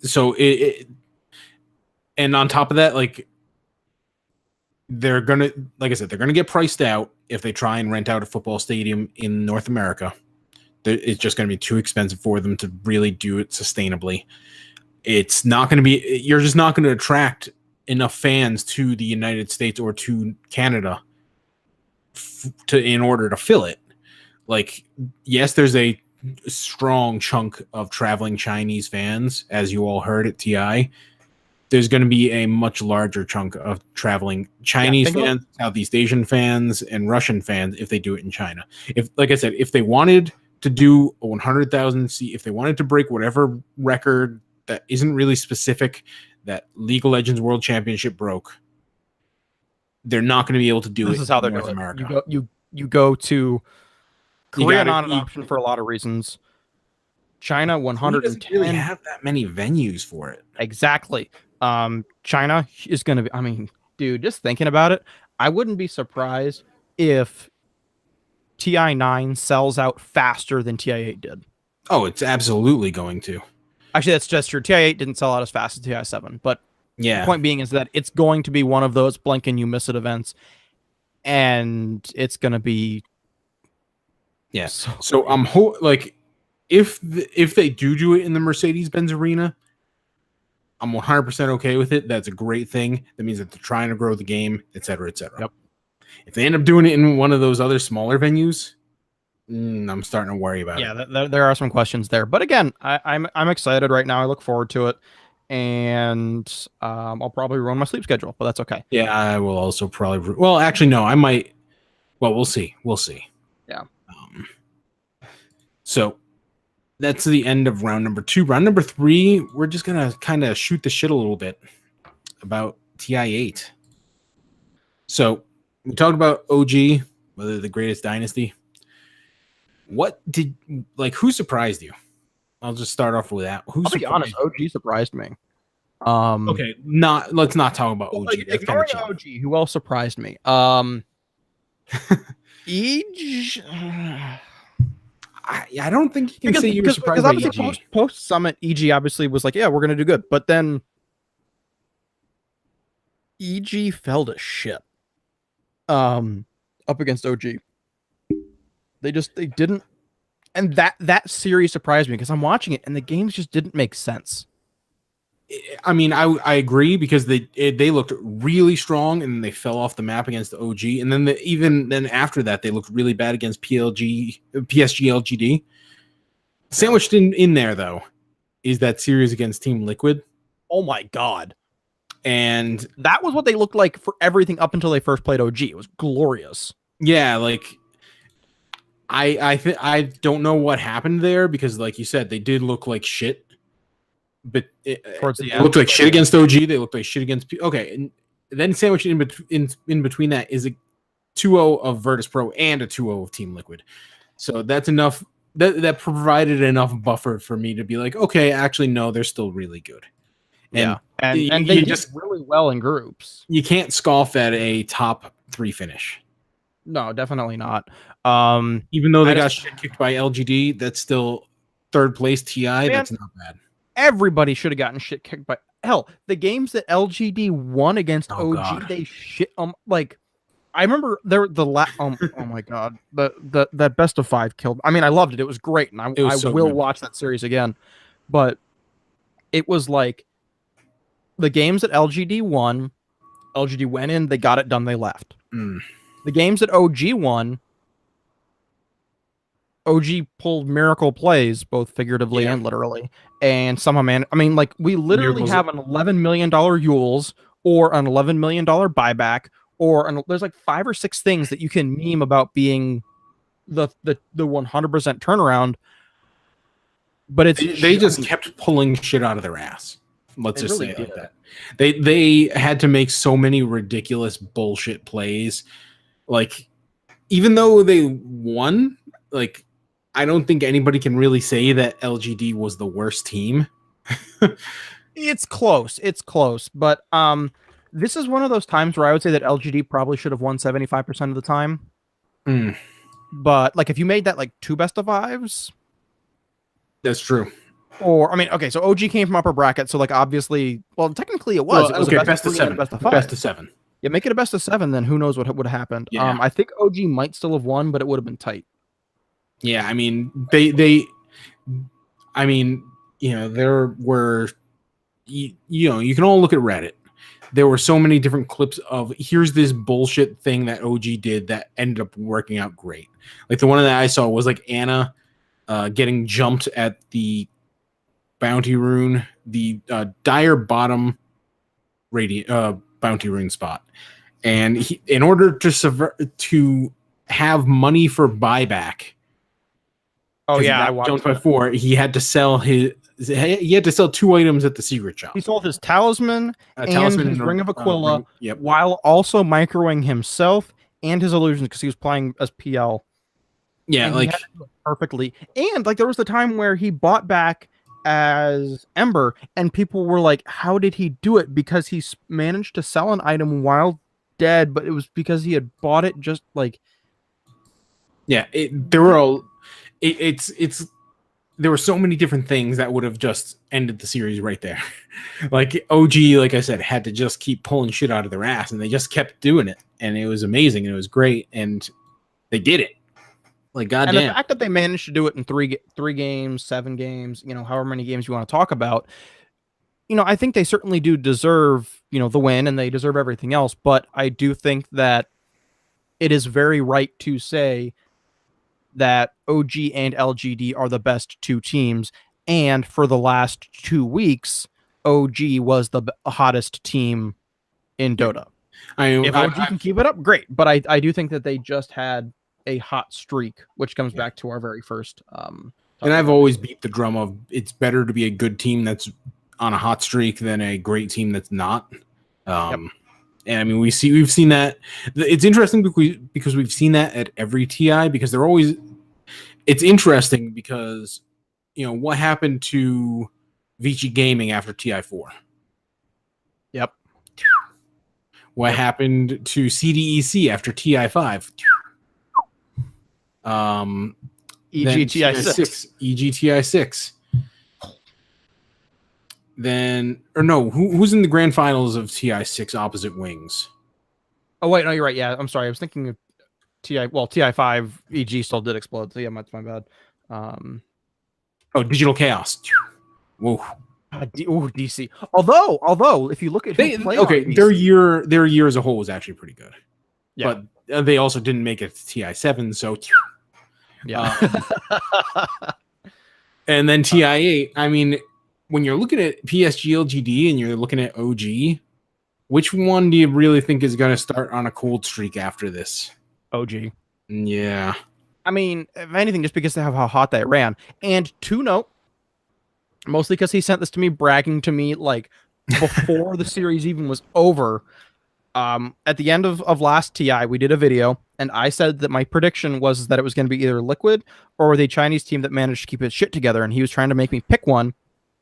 [SPEAKER 1] So And on top of that, like they're gonna, like I said, they're gonna get priced out if they try and rent out a football stadium in North America. It's just gonna be too expensive for them to really do it sustainably. It's not gonna be. You're just not gonna attract enough fans to the United States or to Canada in order to fill it. Like, yes, there's a strong chunk of traveling Chinese fans, as you all heard at TI. There's going to be a much larger chunk of traveling Chinese fans, Southeast Asian fans, and Russian fans if they do it in China. If, like I said, if they wanted to do a 100,000 seat, if they wanted to break whatever record that isn't really specific that League of Legends World Championship broke, they're not going to be able to do it.
[SPEAKER 2] This is how they're
[SPEAKER 1] North
[SPEAKER 2] doing
[SPEAKER 1] America.
[SPEAKER 2] You go to Korea, not an option for a lot of reasons. China, 110.
[SPEAKER 1] Doesn't really have that many venues for it.
[SPEAKER 2] Exactly. China is going to be, I mean, dude, just thinking about it, I wouldn't be surprised if TI9 sells out faster than TI8 did.
[SPEAKER 1] Oh, it's absolutely going to.
[SPEAKER 2] Actually, that's just true. TI8 didn't sell out as fast as TI7, but
[SPEAKER 1] yeah,
[SPEAKER 2] the point being is that it's going to be one of those blink and you miss it events, and it's going to be.
[SPEAKER 1] Yeah. So I'm like, if they do it in the Mercedes-Benz Arena, I'm 100% okay with it. That's a great thing. That means that they're trying to grow the game, et cetera, et cetera.
[SPEAKER 2] Yep.
[SPEAKER 1] If they end up doing it in one of those other smaller venues, I'm starting to worry about it.
[SPEAKER 2] Yeah, there are some questions there. But again, I'm excited right now. I look forward to it. And I'll probably ruin my sleep schedule, but that's okay.
[SPEAKER 1] Yeah, I will also probably. Well, actually, no, I might. Well, we'll see. We'll see.
[SPEAKER 2] Yeah.
[SPEAKER 1] So that's the end of round number 2. Round number 3, we're just gonna kind of shoot the shit a little bit about TI8. So we talked about OG, whether the greatest dynasty. Who surprised you? I'll just start off with that.
[SPEAKER 2] I'll be honest, OG surprised me.
[SPEAKER 1] Okay, let's not talk about OG.
[SPEAKER 2] That's ignoring OG, who else surprised me? EG.
[SPEAKER 1] I don't think you can say you were surprised by EG.
[SPEAKER 2] Post Summit, EG obviously was like, yeah, we're gonna do good, but then EG fell to shit. Up against OG, they didn't, and that series surprised me because I'm watching it and the games just didn't make sense.
[SPEAKER 1] I mean, I agree because they looked really strong and they fell off the map against the OG, and then even after that they looked really bad against psg.lgd. Sandwiched in there though is that series against Team Liquid.
[SPEAKER 2] Oh my god!
[SPEAKER 1] And
[SPEAKER 2] that was what they looked like for everything up until they first played OG. It was glorious.
[SPEAKER 1] Yeah, like I don't know what happened there because, like you said, they did look like shit. But
[SPEAKER 2] towards the
[SPEAKER 1] end, they looked like shit against OG. They looked like shit against okay, and then sandwiched in between that is a 2-0 of Virtus Pro and a 2-0 of Team Liquid. So that's enough. That provided enough buffer for me to be like, okay, actually, no, they're still really good.
[SPEAKER 2] And and they did really well in groups.
[SPEAKER 1] You can't scoff at a top 3 finish.
[SPEAKER 2] No, definitely not.
[SPEAKER 1] Even though they got shit kicked by LGD, that's still 3rd place TI. That's not bad.
[SPEAKER 2] Everybody should have gotten shit kicked by hell. The games that LGD won against OG, God. They shit like I remember oh my god, that best of 5 killed. I mean, I loved it. It was great, and I will watch that series again. But it was like the games that LGD won, LGD went in, they got it done, they left. The games that OG won, OG pulled miracle plays, both figuratively and literally, and somehow, man, I mean, like we literally have an $11 million Yules or an $11 million buyback, or there's like 5 or 6 things that you can meme about being the 100% turnaround. But
[SPEAKER 1] they just kept pulling shit out of their ass. Let's just say it like that. They had to make so many ridiculous bullshit plays. Like, even though they won, like, I don't think anybody can really say that LGD was the worst team.
[SPEAKER 2] It's close. But this is one of those times where I would say that LGD probably should have won 75% of the time.
[SPEAKER 1] Mm.
[SPEAKER 2] But like if you made that like 2 best of 5s.
[SPEAKER 1] That's true.
[SPEAKER 2] Or I mean, okay, so OG came from upper bracket, so like obviously, well, technically it was.
[SPEAKER 1] Well,
[SPEAKER 2] It was
[SPEAKER 1] okay,
[SPEAKER 2] a
[SPEAKER 1] best of
[SPEAKER 2] 3 and a
[SPEAKER 1] 7.
[SPEAKER 2] best of 5.
[SPEAKER 1] Best of 7.
[SPEAKER 2] Yeah, make it a best of 7, then who knows what would have happened.
[SPEAKER 1] Yeah.
[SPEAKER 2] I think OG might still have won, but it would have been tight.
[SPEAKER 1] Yeah, I mean, I mean, there were, you know, you can all look at Reddit. There were so many different clips of here's this bullshit thing that OG did that ended up working out great. Like the one that I saw was like Anna getting jumped at the bounty rune, the dire bottom bounty rune spot, and in order to have money for buyback.
[SPEAKER 2] Oh yeah,
[SPEAKER 1] I watched by 4. He had to sell 2 items at the secret shop.
[SPEAKER 2] He sold his talisman and his ring of Aquila, while also microing himself and his illusions because he was playing as PL.
[SPEAKER 1] Yeah,
[SPEAKER 2] and
[SPEAKER 1] like
[SPEAKER 2] perfectly. And like there was the time where he bought back as Ember, and people were like, "How did he do it?" Because he managed to sell an item while dead, but it was because he had bought it just like.
[SPEAKER 1] Yeah, there were there were so many different things that would have just ended the series right there. Like OG, like I said, had to just keep pulling shit out of their ass, and they just kept doing it, and it was amazing, and it was great, and they did it. Like goddamn.
[SPEAKER 2] And the fact that they managed to do it in 3 games, 7 games, however many games you want to talk about, I think they certainly do deserve, the win, and they deserve everything else. But I do think that it is very right to say that OG and LGD are the best 2 teams. And for the last 2 weeks, OG was the hottest team in Dota. If OG can keep it up, great. But I do think that they just had a hot streak, which comes back to our very first.
[SPEAKER 1] And I've always beat the drum of it's better to be a good team that's on a hot streak than a great team that's not. And I mean, we've seen that. It's interesting because we've seen that at every TI because they're always. It's interesting because what happened to Vici Gaming after TI4.
[SPEAKER 2] Yep.
[SPEAKER 1] What happened to CDEC after TI5?
[SPEAKER 2] EGTI6.
[SPEAKER 1] EGTI6. Then, or no, who's in the grand finals of TI6 opposite wings?
[SPEAKER 2] Oh, wait, no, you're right. Yeah, I'm sorry. I was thinking of TI5 EG still did explode. So yeah, that's my bad.
[SPEAKER 1] Digital Chaos. Whoa.
[SPEAKER 2] DC. Although, if you look at
[SPEAKER 1] their year as a whole was actually pretty good.
[SPEAKER 2] Yeah.
[SPEAKER 1] But they also didn't make it to TI7, so
[SPEAKER 2] yeah.
[SPEAKER 1] And then TI8. I mean, when you're looking at psg.lgd and you're looking at OG, which one do you really think is going to start on a cold streak after this?
[SPEAKER 2] OG.
[SPEAKER 1] Yeah.
[SPEAKER 2] I mean, if anything, just because of how hot they ran. And to note, mostly because he sent this to me, bragging to me like before the series even was over. At the end of last TI, we did a video, and I said that my prediction was that it was going to be either Liquid or the Chinese team that managed to keep its shit together, and he was trying to make me pick one,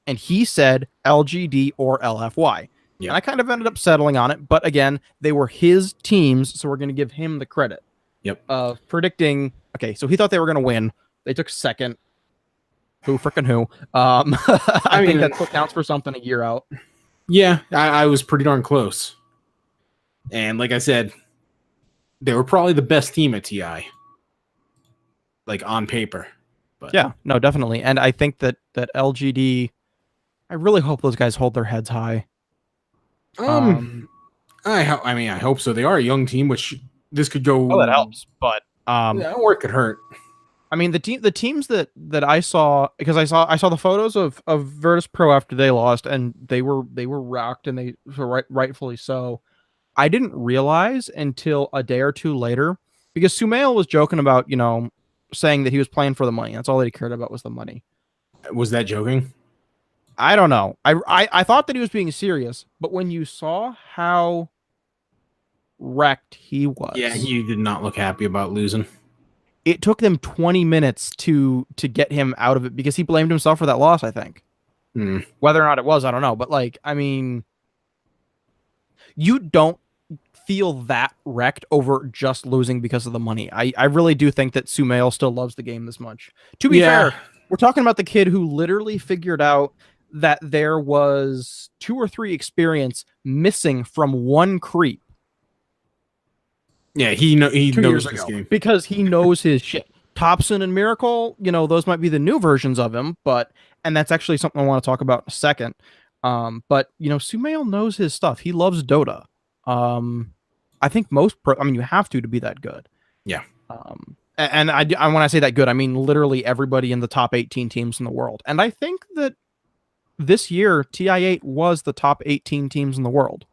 [SPEAKER 2] and he said LGD or LFY. Yep. And I kind of ended up settling on it, but again, they were his teams, so we're going to give him the credit.
[SPEAKER 1] Yep.
[SPEAKER 2] Predicting. Okay, so he thought they were going to win. They took second. Who frickin' who? I think that counts for something a year out.
[SPEAKER 1] Yeah, I was pretty darn close. And like I said, they were probably the best team at TI. Like on paper. But
[SPEAKER 2] yeah, no, definitely. And I think that LGD, I really hope those guys hold their heads high.
[SPEAKER 1] I hope so. They are a young team, which this could go.
[SPEAKER 2] Oh, that helps. But
[SPEAKER 1] or it could hurt.
[SPEAKER 2] I mean, the teams that I saw, because I saw the photos of Virtus Pro after they lost, and they were rocked, and they were rightfully so. I didn't realize until a day or two later, because Sumail was joking about, saying that he was playing for the money. That's all that he cared about was the money.
[SPEAKER 1] Was that joking?
[SPEAKER 2] I don't know. I thought that he was being serious, but when you saw how wrecked he was.
[SPEAKER 1] Yeah, he did not look happy about losing.
[SPEAKER 2] It took them 20 minutes to get him out of it because he blamed himself for that loss, I think. Whether or not it was, I don't know. But, I mean, you don't feel that wrecked over just losing because of the money. I really do think that Sumail still loves the game this much. To be fair, We're talking about the kid who literally figured out that there was 2 or 3 experience missing from one creep
[SPEAKER 1] Yeah, he
[SPEAKER 2] 2 years
[SPEAKER 1] knows this
[SPEAKER 2] ago
[SPEAKER 1] game.
[SPEAKER 2] because he knows his shit. Thompson and Miracle, those might be the new versions of him, and that's actually something I want to talk about in a second. But Sumail knows his stuff. He loves Dota. I think you have to be that good.
[SPEAKER 1] Yeah.
[SPEAKER 2] And when I say that good, I mean literally everybody in the top 18 teams in the world. And I think that this year TI8 was the top 18 teams in the world.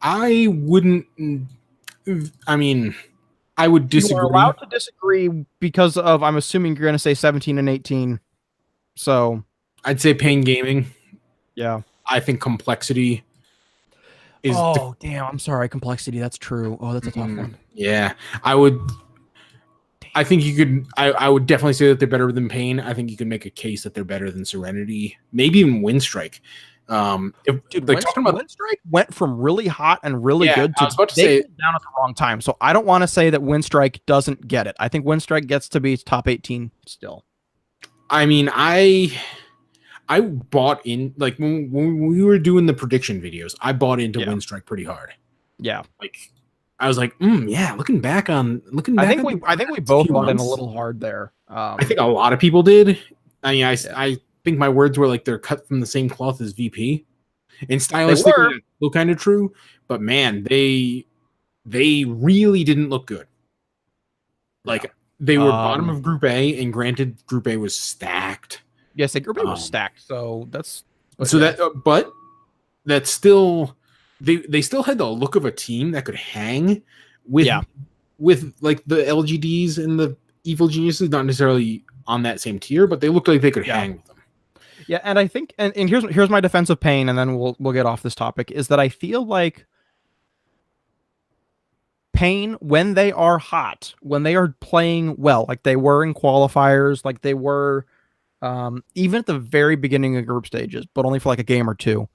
[SPEAKER 1] I wouldn't. I mean, I would disagree.
[SPEAKER 2] You are allowed to disagree because of, I'm assuming you're going to say 17 and 18. So
[SPEAKER 1] I'd say Pain Gaming.
[SPEAKER 2] Yeah.
[SPEAKER 1] I think Complexity is.
[SPEAKER 2] Oh, damn. I'm sorry. Complexity. That's true. Oh, that's a tough one.
[SPEAKER 1] Yeah. I think you could. I would definitely say that they're better than Pain. I think you could make a case that they're better than Serenity. Maybe even Windstrike.
[SPEAKER 2] Windstrike went from really hot and really good to,
[SPEAKER 1] I was about to say
[SPEAKER 2] down at the wrong time. So I don't want to say that Windstrike doesn't get it. I think Windstrike gets to be top 18 still.
[SPEAKER 1] I mean, I bought in, like, when we were doing the prediction videos, I bought into Windstrike pretty hard.
[SPEAKER 2] Yeah.
[SPEAKER 1] Like, I was like, yeah, looking back. I think
[SPEAKER 2] we both bought in a little hard there.
[SPEAKER 1] I think a lot of people did. I mean, I think my words were like they're cut from the same cloth as VP. And stylistically, that's still kind of true. But man, they really didn't look good. Like, they were bottom of Group A, and granted, Group A was stacked.
[SPEAKER 2] Yes, Group A was stacked. So that's
[SPEAKER 1] but that's still they still had the look of a team that could hang with like the LGDs and the Evil Geniuses, not necessarily on that same tier, but they looked like they could hang with them.
[SPEAKER 2] Yeah, and I think, and here's my defense of Pain, and then we'll get off this topic, is that I feel like Pain, when they are hot, when they are playing well, like they were in qualifiers, like they were even at the very beginning of group stages, but only for like a game or two,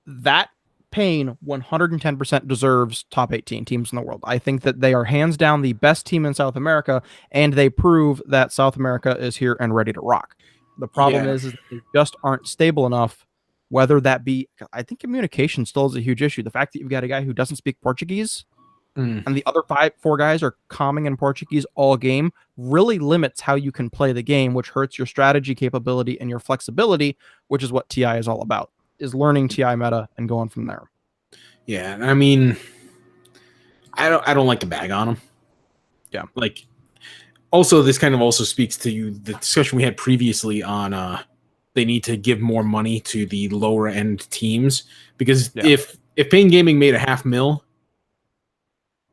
[SPEAKER 2] that Pain 110% deserves top 18 teams in the world. I think that they are hands down the best team in South America, and they prove that South America is here and ready to rock. The problem is that they just aren't stable enough, whether that be, I think communication still is a huge issue. The fact that you've got a guy who doesn't speak Portuguese and the other 4 guys are calming in Portuguese all game really limits how you can play the game, which hurts your strategy capability and your flexibility, which is what TI is all about, is learning TI meta and going from there.
[SPEAKER 1] Yeah, I mean, I don't like to bag on them.
[SPEAKER 2] Yeah.
[SPEAKER 1] Like, also, this kind of also speaks to the discussion we had previously on they need to give more money to the lower end teams, because if Pain Gaming made $500,000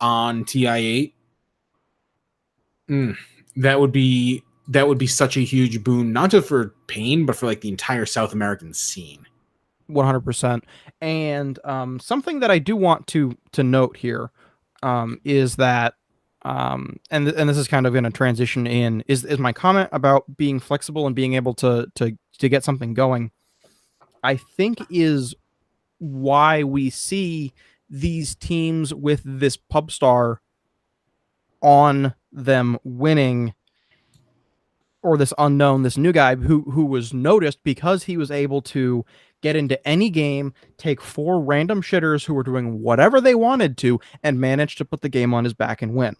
[SPEAKER 1] on TI8, that would be such a huge boon, not just for Pain, but for like the entire South American scene.
[SPEAKER 2] 100%. And something that I do want to note here is that and this is kind of going to transition in is my comment about being flexible and being able to get something going, I think is why we see these teams with this pub star on them winning, or this unknown, this new guy who was noticed because he was able to get into any game, take 4 random shitters who were doing whatever they wanted to, and manage to put the game on his back and win.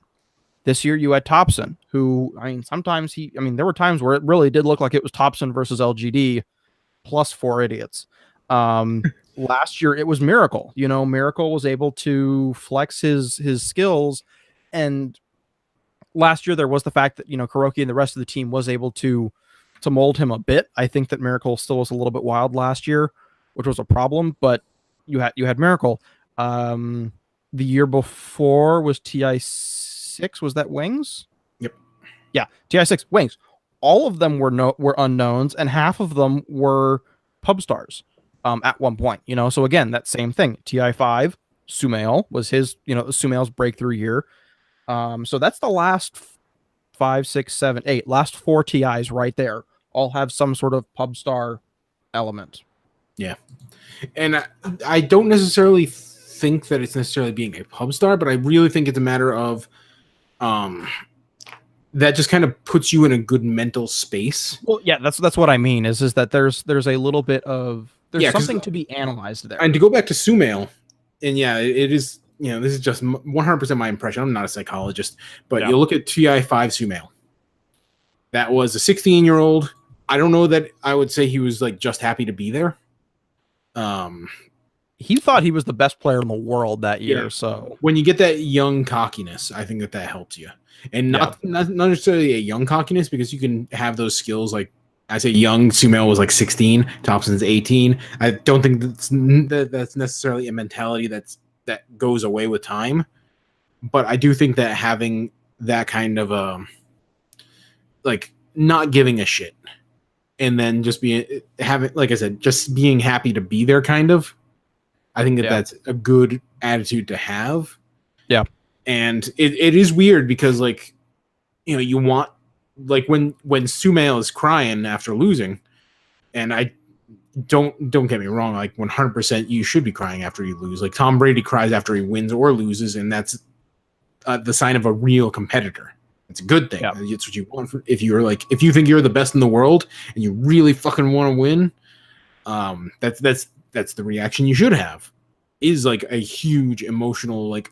[SPEAKER 2] This year you had Thompson, who, I mean, sometimes there were times where it really did look like it was Thompson versus LGD plus 4 idiots. Last year it was Miracle. Miracle was able to flex his skills, and last year there was the fact that, Kuroki and the rest of the team was able to mold him a bit. I think that Miracle still was a little bit wild last year, which was a problem, but you had Miracle. The year before was TI6. Was that Wings?
[SPEAKER 1] Yep.
[SPEAKER 2] Yeah, TI6 Wings. All of them were unknowns, and half of them were pub stars at one point. So again, that same thing. TI5 Sumail was his, Sumail's breakthrough year. So that's the last 5, 6, 7, 8, last 4 TIs right there. All have some sort of pub star element.
[SPEAKER 1] Yeah, and I don't necessarily think that it's necessarily being a pub star, but I really think it's a matter of that just kind of puts you in a good mental space.
[SPEAKER 2] Well, yeah, that's what I mean. Is that there's a little bit of something to be analyzed there.
[SPEAKER 1] And to go back to Sumail, and yeah, it is. This is just 100% my impression. I'm not a psychologist, but you look at TI5 Sumail. That was a 16-year-old. I don't know that I would say he was like just happy to be there.
[SPEAKER 2] He thought he was the best player in the world that year. So
[SPEAKER 1] when you get that young cockiness, I think that helps you, and not necessarily a young cockiness, because you can have those skills. Like I say, young Sumail was like 16, Thompson's 18. I don't think that's necessarily a mentality that goes away with time, but I do think that having that kind of like not giving a shit, and then just having, like I said, just being happy to be there, kind of. I think that's a good attitude to have.
[SPEAKER 2] Yeah.
[SPEAKER 1] And it is weird because, like, you want, like, when Sumail is crying after losing, and I don't get me wrong, like 100% you should be crying after you lose. Like Tom Brady cries after he wins or loses, and that's the sign of a real competitor. It's a good thing. It's what you want if you think you're the best in the world and you really fucking want to win. That's the reaction you should have. Is like a huge emotional like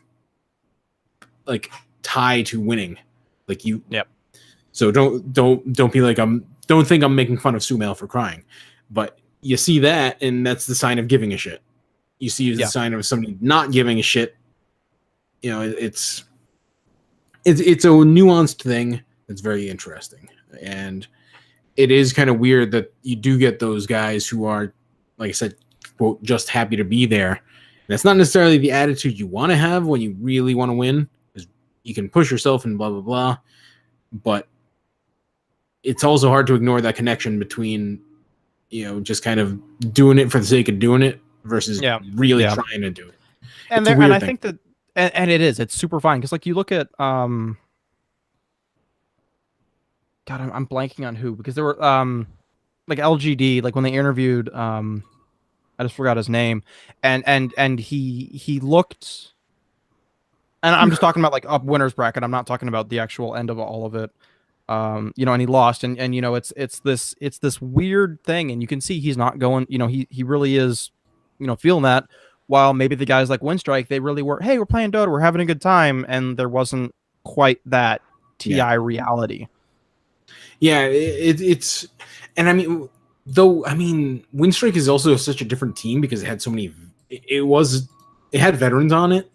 [SPEAKER 1] tie to winning. Like you.
[SPEAKER 2] Yep.
[SPEAKER 1] So don't be like don't think I'm making fun of Sumail for crying, but you see that, and that's the sign of giving a shit. You see the sign of somebody not giving a shit. It's a nuanced thing that's very interesting, and it is kind of weird that you do get those guys who are, like I said, quote, just happy to be there. And that's not necessarily the attitude you want to have when you really want to win, because you can push yourself and blah blah blah, but it's also hard to ignore that connection between just kind of doing it for the sake of doing it versus really trying to do it.
[SPEAKER 2] And I think that, and it's super fine, because like you look at God, I'm blanking on who, because there were like LGD, like when they interviewed I just forgot his name, and he looked, and I'm just talking about like up winners bracket. I'm not talking about the actual end of all of it. And he lost, and it's this weird thing, and you can see he's not going, he really is, feeling that, while maybe the guys like Winstrike, they really were, hey, we're playing Dota, we're having a good time, and there wasn't quite that TI reality.
[SPEAKER 1] Yeah, it's, and I mean, Winstrike is also such a different team because it had so many, it had veterans on it.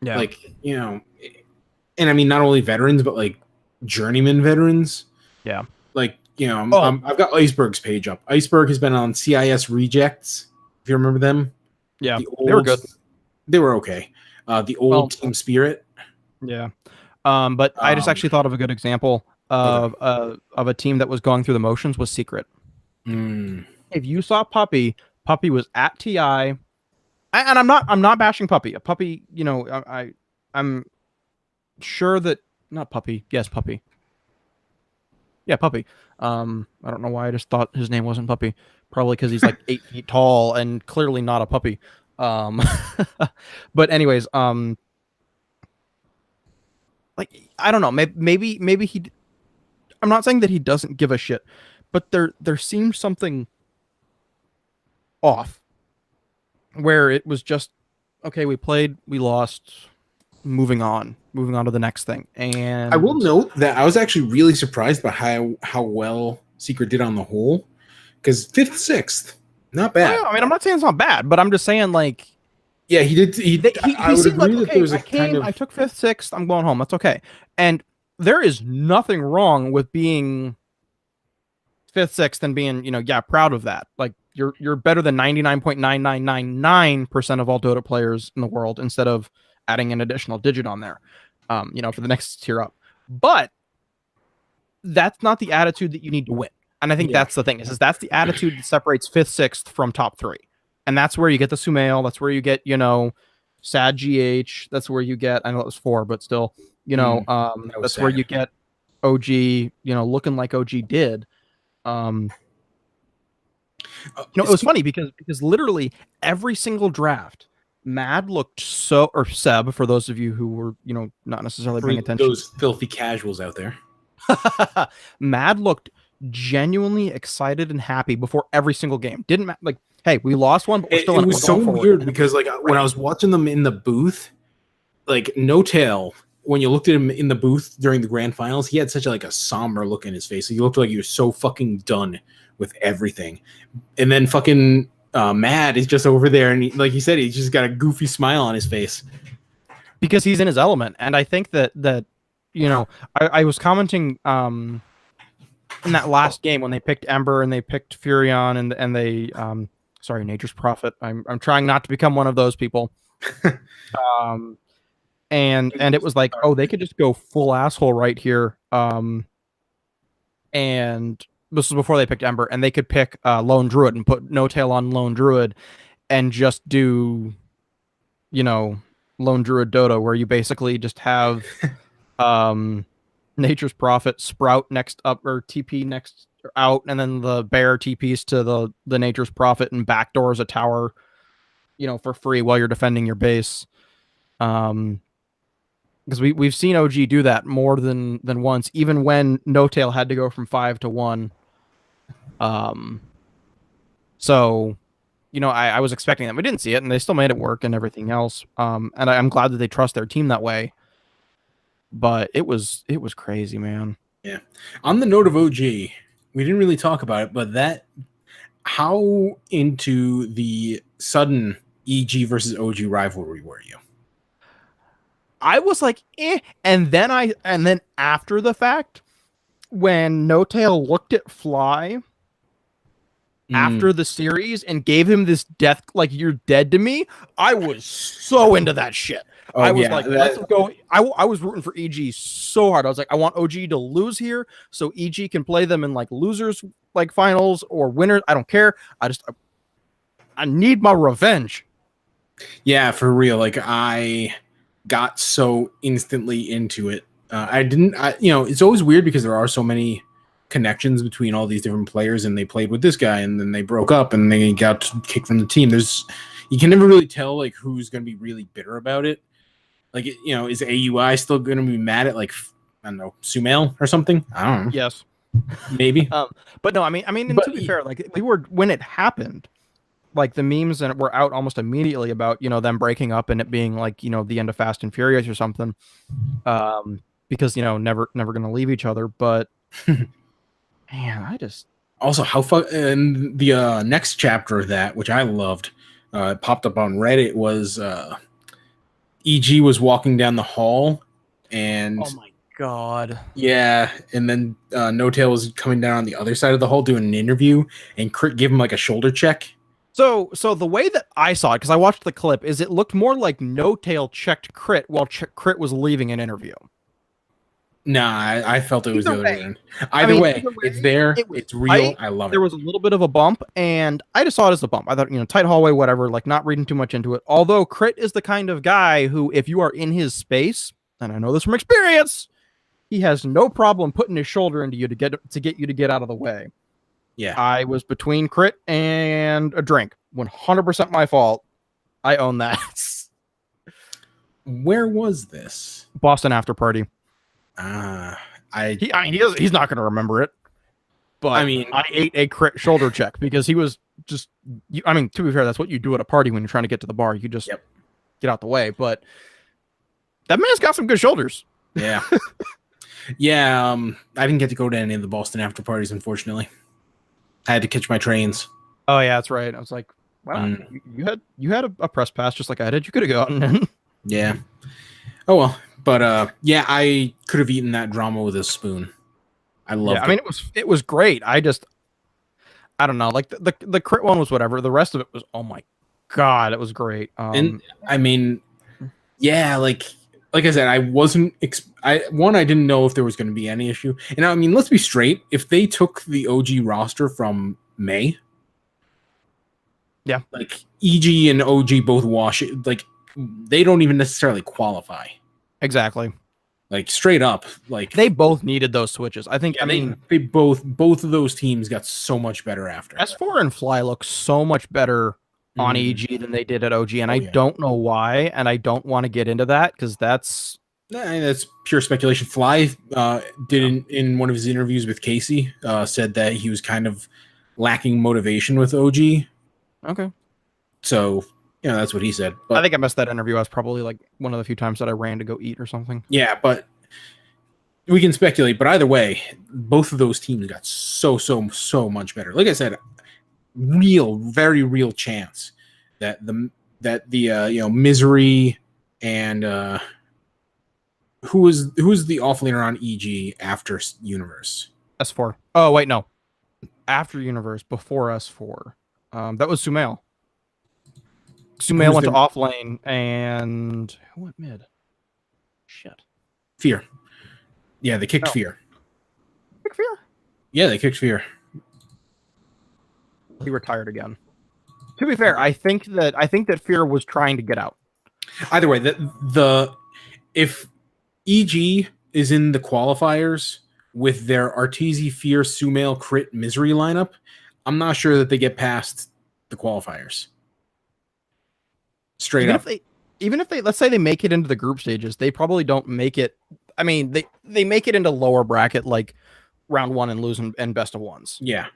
[SPEAKER 2] Yeah.
[SPEAKER 1] Like, and I mean, not only veterans, but like journeyman veterans.
[SPEAKER 2] Yeah.
[SPEAKER 1] Like, I've got Iceberg's page up. Iceberg has been on CIS Rejects, if you remember them.
[SPEAKER 2] Yeah, they were good.
[SPEAKER 1] They were okay. The old Team Spirit.
[SPEAKER 2] Yeah. But I just actually thought of a good example of a team that was going through the motions was Secret. If you saw Puppy was at TI, and I'm not bashing Puppy. Puppy, I'm sure that not Puppy. Yes, Puppy. Yeah, Puppy. I don't know why I just thought his name wasn't Puppy. Probably because he's like 8 feet tall and clearly not a puppy. But anyways, like I don't know. Maybe he. I'm not saying that he doesn't give a shit, but there seems something off, where it was just, okay, we played, we lost, moving on to the next thing. And
[SPEAKER 1] I will note that I was actually really surprised by how well Secret did on the whole, because 5th, 6th, not bad.
[SPEAKER 2] I mean, I'm not saying it's not bad, but I'm just saying, like,
[SPEAKER 1] yeah, he did. I would agree that there was a kind of.
[SPEAKER 2] I took 5th, 6th. I'm going home. That's okay. And there is nothing wrong with being 5th, 6th, and being, proud of that. Like, you're better than 99.9999% of all Dota players in the world, instead of adding an additional digit on there, for the next tier up. But that's not the attitude that you need to win. And I think that's the thing, is that's the attitude that separates 5th, 6th from top 3. And that's where you get the Sumail. That's where you get, Sad GH. That's where you get, I know it was 4, but still, that's sad. Where you get OG, looking like OG did. It was funny because literally every single draft, Mad looked or Seb, for those of you who were, not necessarily paying attention.
[SPEAKER 1] Those filthy casuals out there.
[SPEAKER 2] Mad looked genuinely excited and happy before every single game. Didn't like, hey, we lost one, but we're still
[SPEAKER 1] It
[SPEAKER 2] in it.
[SPEAKER 1] was
[SPEAKER 2] We're
[SPEAKER 1] so
[SPEAKER 2] going forward.
[SPEAKER 1] weird
[SPEAKER 2] And
[SPEAKER 1] because like when I was watching them in the booth, like No Tail, when you looked at him in the booth during the grand finals, he had such like a somber look in his face. He looked like he was so fucking done with everything. And then fucking Mad is just over there, and like you said, he's just got a goofy smile on his face
[SPEAKER 2] because he's in his element. And I think that I was commenting in that last game when they picked Ember and they picked Furion and they sorry, Nature's Prophet. I'm trying not to become one of those people. um and it was like, oh, they could just go full asshole right here. And this was before they picked Ember, and they could pick Lone Druid and put No Tail on Lone Druid and just do, Lone Druid Dota, where you basically just have Nature's Prophet Sprout next up or TP next out, and then the bear TPs to the Nature's Prophet and backdoors a tower, for free while you're defending your base. Because we've seen OG do that more than once, even when No Tail had to go from 5 to 1. So, I was expecting that. We didn't see it, and they still made it work and everything else. And I'm glad that they trust their team that way. But it was crazy, man.
[SPEAKER 1] Yeah. On the note of OG, we didn't really talk about it, but how into the sudden EG versus OG rivalry were you?
[SPEAKER 2] I was like, eh. And then after the fact, when No Tail looked at Fly after the series and gave him this death, like, you're dead to me, I was so into that shit.
[SPEAKER 1] Oh,
[SPEAKER 2] I was like, let's go. I was rooting for EG so hard. I was like, I want OG to lose here so EG can play them in like losers, like finals or winners. I don't care. I need my revenge.
[SPEAKER 1] Yeah, for real. Like, I got so instantly into it. It's always weird because there are so many connections between all these different players, and they played with this guy and then they broke up and they got kicked from the team. You can never really tell like who's going to be really bitter about it. Like, is AUI still going to be mad at, like, I don't know, Sumail or something? I don't know.
[SPEAKER 2] Yes.
[SPEAKER 1] Maybe.
[SPEAKER 2] But no, I mean, and to be fair, like, when it happened, like, the memes and were out almost immediately about, them breaking up and it being like, the end of Fast and Furious or something. Because, never going to leave each other. But man, I just
[SPEAKER 1] also and the next chapter of that, which I loved, popped up on Reddit, was EG was walking down the hall, and
[SPEAKER 2] oh my god,
[SPEAKER 1] yeah, and then No Tail was coming down on the other side of the hall doing an interview, and Crit gave him like a shoulder check.
[SPEAKER 2] So the way that I saw it, because I watched the clip, is it looked more like No Tail checked Crit while Crit was leaving an interview.
[SPEAKER 1] Nah, I felt it was the other way. Either way, it's there. It's real. I love it.
[SPEAKER 2] There was a little bit of a bump, and I just saw it as a bump. I thought, tight hallway, whatever, like, not reading too much into it. Although Crit is the kind of guy who, if you are in his space, and I know this from experience, he has no problem putting his shoulder into you to get you to get out of the way.
[SPEAKER 1] Yeah.
[SPEAKER 2] I was between Crit and a drink. 100% my fault. I own that.
[SPEAKER 1] Where was this?
[SPEAKER 2] Boston after party.
[SPEAKER 1] He's
[SPEAKER 2] not going to remember it. But I mean, I ate a Crit shoulder check because he was just. To be fair, that's what you do at a party when you're trying to get to the bar. You just get out the way. But that man's got some good shoulders.
[SPEAKER 1] Yeah. Yeah. I didn't get to go to any of the Boston after parties, unfortunately. I had to catch my trains.
[SPEAKER 2] Oh yeah, that's right. I was like, wow, you had a press pass just like I did. You could have gotten.
[SPEAKER 1] Yeah. Oh well. But yeah, I could have eaten that drama with a spoon. I loved it.
[SPEAKER 2] I mean, it was great. I don't know. Like the Crit one was whatever. The rest of it was, oh my god, it was great.
[SPEAKER 1] And I mean, yeah, like I said, I wasn't. I didn't know if there was going to be any issue. And I mean, let's be straight. If they took the OG roster from May,
[SPEAKER 2] yeah,
[SPEAKER 1] like EG and OG both wash it. Like, they don't even necessarily qualify.
[SPEAKER 2] Exactly.
[SPEAKER 1] Like, straight up, like,
[SPEAKER 2] they both needed those switches. I think.
[SPEAKER 1] Yeah, they both of those teams got so much better after.
[SPEAKER 2] S4 and Fly look so much better on EG than they did at OG, and I don't know why, and I don't want to get into that because that's
[SPEAKER 1] That's pure speculation. Fly did in one of his interviews with Casey said that he was kind of lacking motivation with OG.
[SPEAKER 2] Okay.
[SPEAKER 1] So that's what he said.
[SPEAKER 2] I
[SPEAKER 1] But
[SPEAKER 2] think I missed that interview. I was probably like one of the few times that I ran to go eat or something.
[SPEAKER 1] yeah, but we can speculate. But either way, both of those teams got so much better. Like I said, very real chance that the Misery and who was the offlaner on EG after Universe?
[SPEAKER 2] S4. Oh wait, no. After Universe, before S4. That was Sumail. Sumail went to off lane, and who went mid? Shit.
[SPEAKER 1] Fear. Yeah, they kicked Fear.
[SPEAKER 2] Kick Fear?
[SPEAKER 1] Yeah, they kicked Fear.
[SPEAKER 2] He retired again. To be fair, I think that Fear was trying to get out.
[SPEAKER 1] Either way, if EG is in the qualifiers with their Arteezy, Fear, Sumail, Crit, Misery lineup, I'm not sure that they get past the qualifiers. Straight up.
[SPEAKER 2] Even if they let's say they make it into the group stages, they probably don't make it. I mean, they make it into lower bracket like round 1 and lose in best of ones.
[SPEAKER 1] Yeah.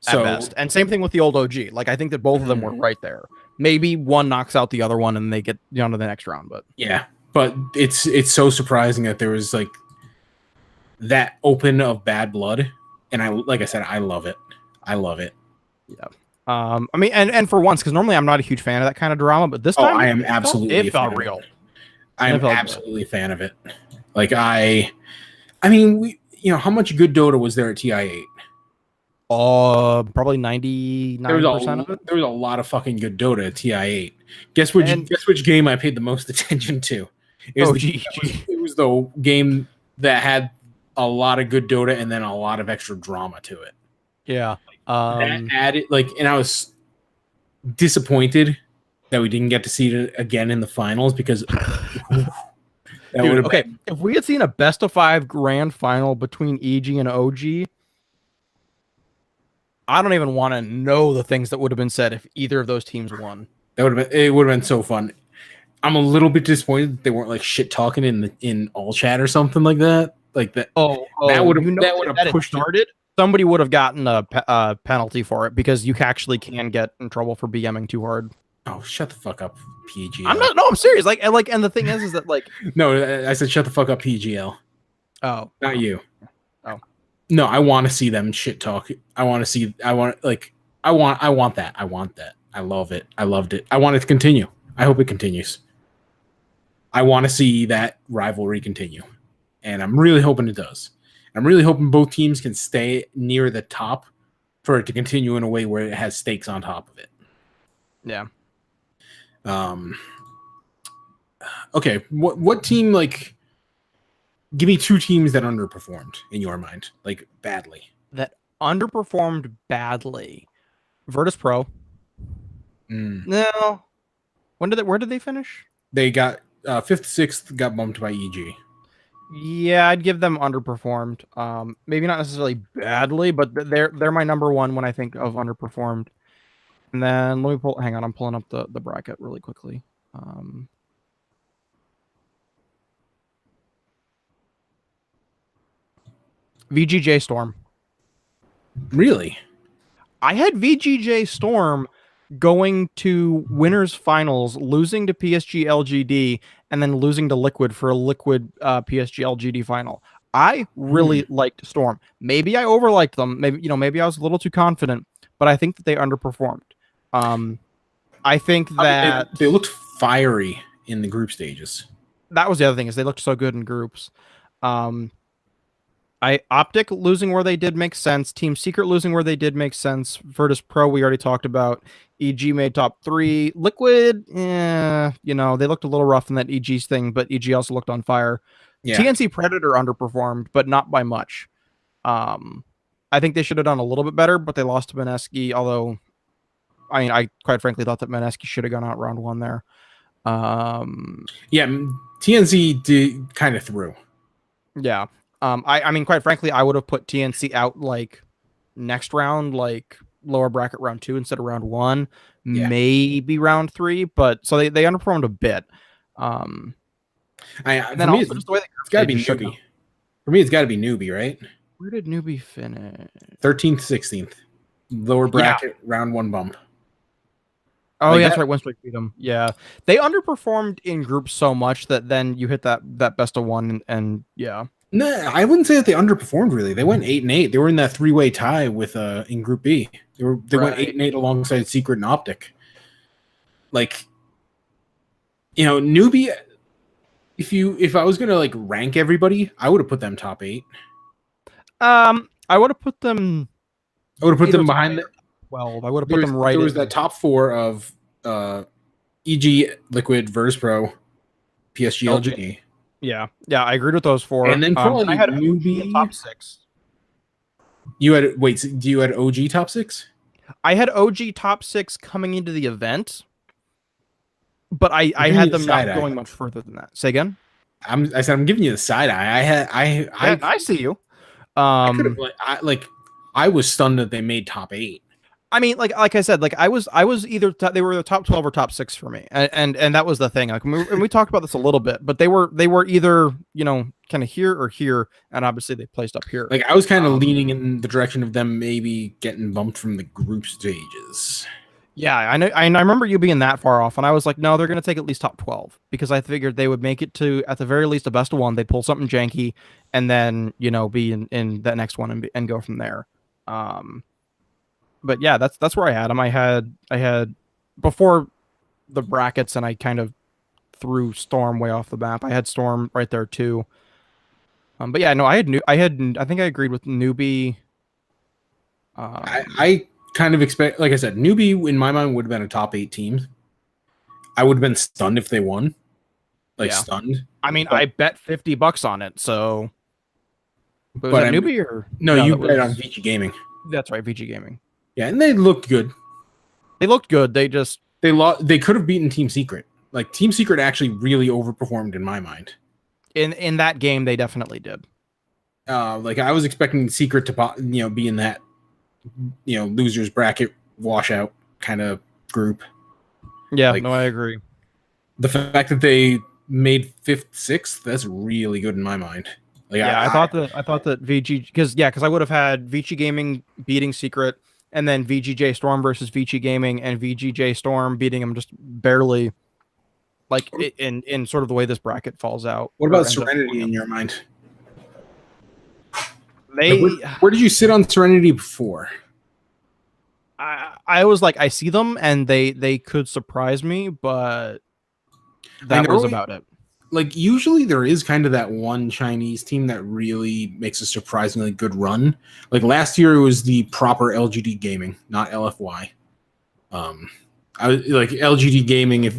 [SPEAKER 2] At best. And same thing with the old OG. Like I think that both of them were right there. Maybe one knocks out the other one and they get down to the next round, but
[SPEAKER 1] yeah. But it's so surprising that there was like that open of bad blood. And like I said, I love it. I love it.
[SPEAKER 2] Yeah. I mean, and for once, because normally I'm not a huge fan of that kind of drama, but this time
[SPEAKER 1] I am absolutely.
[SPEAKER 2] It felt real.
[SPEAKER 1] I am absolutely a fan of it. Like I mean, how much good Dota was there at TI8?
[SPEAKER 2] Probably 99% of it.
[SPEAKER 1] There was a lot of fucking good Dota at TI8. Guess which game I paid the most attention to? It was the game that had a lot of good Dota and then a lot of extra drama to it.
[SPEAKER 2] Yeah.
[SPEAKER 1] That added and I was disappointed that we didn't get to see it again in the finals because
[SPEAKER 2] if we had seen a best of 5 grand final between EG and OG, I don't even want to know the things that would have been said if either of those teams won.
[SPEAKER 1] It would have been so fun. I'm a little bit disappointed that they weren't like shit talking in all chat or something like that. Like that. That would have pushed
[SPEAKER 2] started. Somebody would have gotten a penalty for it because you actually can get in trouble for BMing too hard.
[SPEAKER 1] Oh, shut the fuck up, PGL.
[SPEAKER 2] I'm serious. And the thing is that like
[SPEAKER 1] no, I said shut the fuck up, PGL.
[SPEAKER 2] Oh,
[SPEAKER 1] not you.
[SPEAKER 2] Oh,
[SPEAKER 1] no, I want to see them shit talk. I want that. I want that. I love it. I loved it. I want it to continue. I hope it continues. I want to see that rivalry continue, and I'm really hoping it does. I'm really hoping both teams can stay near the top for it to continue in a way where it has stakes on top of it.
[SPEAKER 2] Yeah.
[SPEAKER 1] Okay. What team, like, give me 2 teams that underperformed in your mind, like badly.
[SPEAKER 2] That underperformed badly. Virtus Pro. No. Where did they finish?
[SPEAKER 1] They got 5th, 6th, got bumped by EG.
[SPEAKER 2] Yeah, I'd give them underperformed. Maybe not necessarily badly, but they're my number one when I think of underperformed. And then hang on, I'm pulling up the bracket really quickly. VGJ Storm.
[SPEAKER 1] Really?
[SPEAKER 2] I had VGJ Storm going to winners finals, losing to psg.lgd, and then losing to Liquid for a Liquid psg.lgd final. I really liked Storm. Maybe I overliked them. Maybe I was a little too confident, but I think that they underperformed. I think that
[SPEAKER 1] they looked fiery in the group stages.
[SPEAKER 2] That was the other thing, is they looked so good in groups. Optic losing where they did make sense. Team Secret losing where they did make sense. Virtus Pro, we already talked about. EG made top 3. Liquid, they looked a little rough in that EG's thing, but EG also looked on fire. Yeah. TNC Predator underperformed, but not by much. I think they should have done a little bit better, but they lost to Maneski, although I quite frankly thought that Maneski should have gone out round 1 there.
[SPEAKER 1] Yeah, TNC did kind of through.
[SPEAKER 2] Yeah. I mean, quite frankly, I would have put TNC out like next round, like lower bracket round 2 instead of round 1, maybe round 3. But so they underperformed a bit. And then also just the way that
[SPEAKER 1] it's got to be Newbie. For me, it's got to be Newbie, right?
[SPEAKER 2] Where did Newbie finish?
[SPEAKER 1] 13th, 16th. Lower bracket, round 1 bump.
[SPEAKER 2] Oh, like that's right. One strike beat them. Yeah, they underperformed in groups so much that then you hit that best of one, and yeah.
[SPEAKER 1] No, I wouldn't say that they underperformed. Really, they went 8-8. They were in that 3-way tie with in Group B. They went 8-8 alongside Secret and Optic. Like, Newbie. If I was gonna like rank everybody, I would have put them top 8.
[SPEAKER 2] I would have put them.
[SPEAKER 1] I would have put them behind
[SPEAKER 2] 12. I would have put them right.
[SPEAKER 1] There was that top 4 of EG, Liquid, Virtus.pro, psg.lgd.
[SPEAKER 2] Yeah, I agreed with those 4.
[SPEAKER 1] And then probably
[SPEAKER 2] I had
[SPEAKER 1] Newbie
[SPEAKER 2] top 6.
[SPEAKER 1] You had do you had OG top 6?
[SPEAKER 2] I had OG top 6 coming into the event, but I had them not going much further than that. Say again.
[SPEAKER 1] I said I'm giving you the side eye.
[SPEAKER 2] I see you.
[SPEAKER 1] I was stunned that they made top 8.
[SPEAKER 2] I mean, like I said, like I was either they were the top 12 or top 6 for me, and that was the thing. Like, and we talked about this a little bit, but they were either kind of here or here, and obviously they placed up here.
[SPEAKER 1] Like I was kind of leaning in the direction of them maybe getting bumped from the group stages.
[SPEAKER 2] Yeah, I know. I remember you being that far off, and I was like, no, they're going to take at least top 12 because I figured they would make it to at the very least a best of 1. They'd pull something janky, and then be in that next one and go from there. But yeah, that's where I had them. I had before the brackets, and I kind of threw Storm way off the map. I had Storm right there too. But yeah, no, I think I agreed with Newbie.
[SPEAKER 1] I kind of expect, like I said, Newbie in my mind would have been a top 8 team. I would have been stunned if they won. Stunned.
[SPEAKER 2] I mean, I bet $50 on it. So, but was that Newbie or
[SPEAKER 1] no? You bet on VG Gaming.
[SPEAKER 2] That's right, VG Gaming.
[SPEAKER 1] Yeah, and they looked good.
[SPEAKER 2] They looked good. They just
[SPEAKER 1] they could have beaten Team Secret. Like Team Secret actually really overperformed in my mind.
[SPEAKER 2] In that game, they definitely did.
[SPEAKER 1] Like I was expecting Secret to be in that losers bracket washout kind of group.
[SPEAKER 2] Yeah, no, I agree.
[SPEAKER 1] The fact that they made 5th, 6th, that's really good in my mind. Like,
[SPEAKER 2] yeah, I thought that VG because I would have had VG Gaming beating Secret, and then VGJ Storm versus VG Gaming, and VGJ Storm beating them just barely, like in sort of the way this bracket falls out.
[SPEAKER 1] What about Serenity in your mind? Where did you sit on Serenity before?
[SPEAKER 2] I was like, I see them and they could surprise me, but that was about it.
[SPEAKER 1] Like usually there is kind of that one Chinese team that really makes a surprisingly good run. Like last year it was the proper LGD Gaming, not LFY. I was like LGD Gaming, if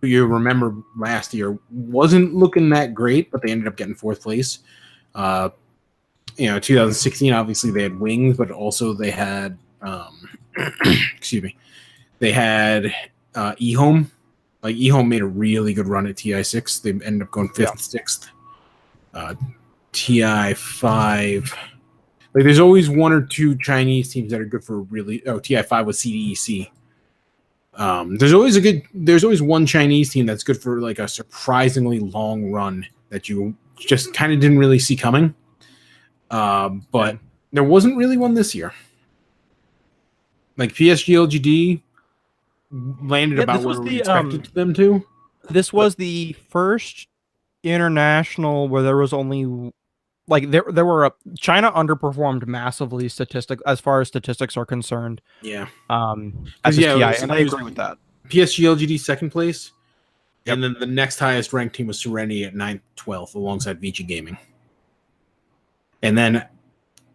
[SPEAKER 1] you remember last year, wasn't looking that great, but they ended up getting 4th place. 2016 obviously they had Wings, but also they had excuse me, they had eHome. Like eHome made a really good run at TI6. They ended up going 5th, 6th. TI5. Like there's always 1 or 2 Chinese teams that are good for really. Oh, TI5 was CDEC. There's always 1 Chinese team that's good for like a surprisingly long run that you just kind of didn't really see coming. But there wasn't really one this year. Like psg.lgd landed about where we expected them to.
[SPEAKER 2] This was the first international where there was only like there were China underperformed massively as far as statistics are concerned.
[SPEAKER 1] Yeah.
[SPEAKER 2] As TI, and I agree with that.
[SPEAKER 1] psg.lgd 2nd place, and then the next highest ranked team was Serenity at 9th, 12th, alongside VG Gaming. And then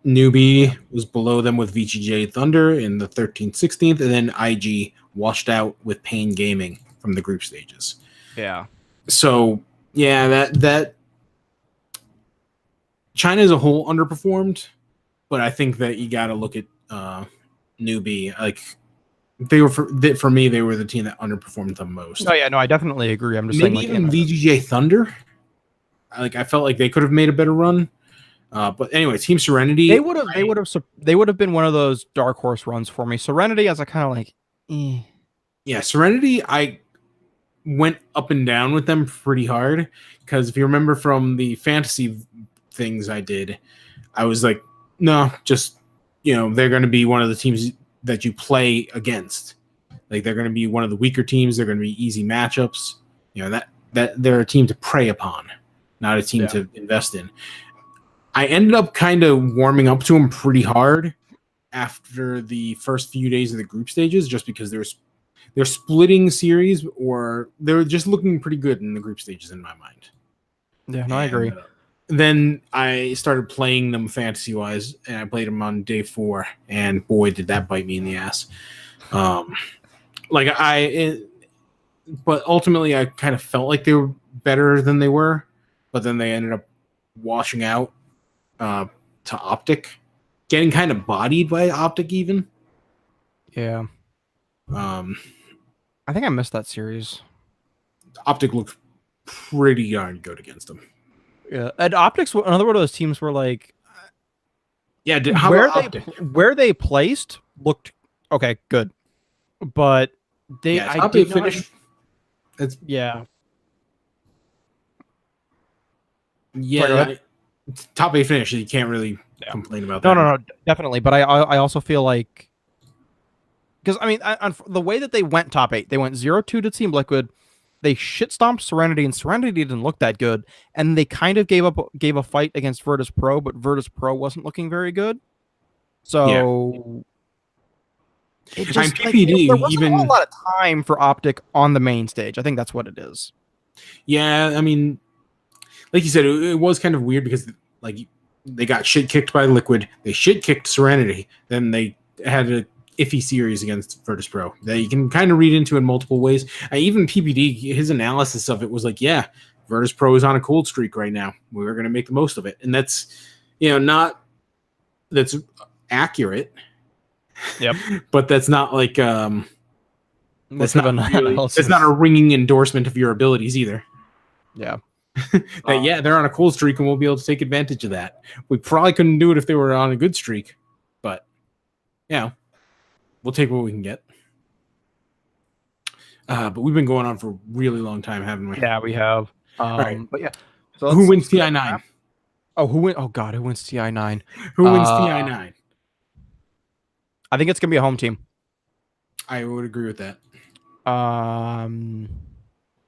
[SPEAKER 1] Newbie was below them with VGJ Thunder in the 13th, 16th, and then IG washed out with Pain Gaming from the group stages.
[SPEAKER 2] Yeah.
[SPEAKER 1] So, yeah, that China as a whole underperformed, but I think that you got to look at Newbie. Like, they were for me, they were the team that underperformed the most.
[SPEAKER 2] Oh, yeah, no, I definitely agree. I'm just
[SPEAKER 1] maybe
[SPEAKER 2] saying,
[SPEAKER 1] even VGJ Thunder. Like, I felt like they could have made a better run. But anyway, Team Serenity.
[SPEAKER 2] They would have been one of those dark horse runs for me. Serenity, as a kind of like,
[SPEAKER 1] yeah, Serenity. went up and down with them pretty hard, because if you remember from the fantasy things I did, I was like, no, just, they're going to be one of the teams that you play against. Like, they're going to be one of the weaker teams. They're going to be easy matchups. That they're a team to prey upon, not a team to invest in. I ended up kind of warming up to them pretty hard after the first few days of the group stages, just because they're splitting series, or they're just looking pretty good in the group stages in my mind.
[SPEAKER 2] Yeah, no, I agree.
[SPEAKER 1] Then I started playing them fantasy-wise, and I played them on day 4, and boy, did that bite me in the ass. But ultimately, I kind of felt like they were better than they were, but then they ended up washing out to Optic, getting kind of bodied by Optic even.
[SPEAKER 2] Yeah. I think I missed that series.
[SPEAKER 1] Optic looked pretty darn good against them.
[SPEAKER 2] Yeah, and Optics, another one of those teams where like,
[SPEAKER 1] yeah,
[SPEAKER 2] where they placed looked okay, good, but I did not finish. Yeah.
[SPEAKER 1] Yeah, top 8 finish. You can't really complain about that.
[SPEAKER 2] No, definitely. But I also feel like, because I mean, the way that they went top 8, they went 0-2 to Team Liquid. They shit stomped Serenity, and Serenity didn't look that good. And they kind of gave a fight against Virtus Pro, but Virtus Pro wasn't looking very good. So it just
[SPEAKER 1] PPD,
[SPEAKER 2] there wasn't a whole lot of time for Optic on the main stage. I think that's what it is.
[SPEAKER 1] Yeah, I mean, like you said, it was kind of weird because like they got shit kicked by Liquid, they shit kicked Serenity, then they had a iffy series against Virtus Pro that you can kind of read into in multiple ways. Even PPD, his analysis of it was like, yeah, Virtus Pro is on a cold streak right now. We're going to make the most of it, and that's that's accurate.
[SPEAKER 2] Yep.
[SPEAKER 1] But that's not like that's not a ringing endorsement of your abilities either.
[SPEAKER 2] Yeah.
[SPEAKER 1] They're on a cold streak and we'll be able to take advantage of that. We probably couldn't do it if they were on a good streak, but we'll take what we can get. But we've been going on for a really long time, haven't we?
[SPEAKER 2] Yeah, we have.
[SPEAKER 1] All right.
[SPEAKER 2] But yeah. So
[SPEAKER 1] who wins TI9?
[SPEAKER 2] Who wins TI9?
[SPEAKER 1] Who wins TI9?
[SPEAKER 2] I think it's gonna be a home team.
[SPEAKER 1] I would agree with that.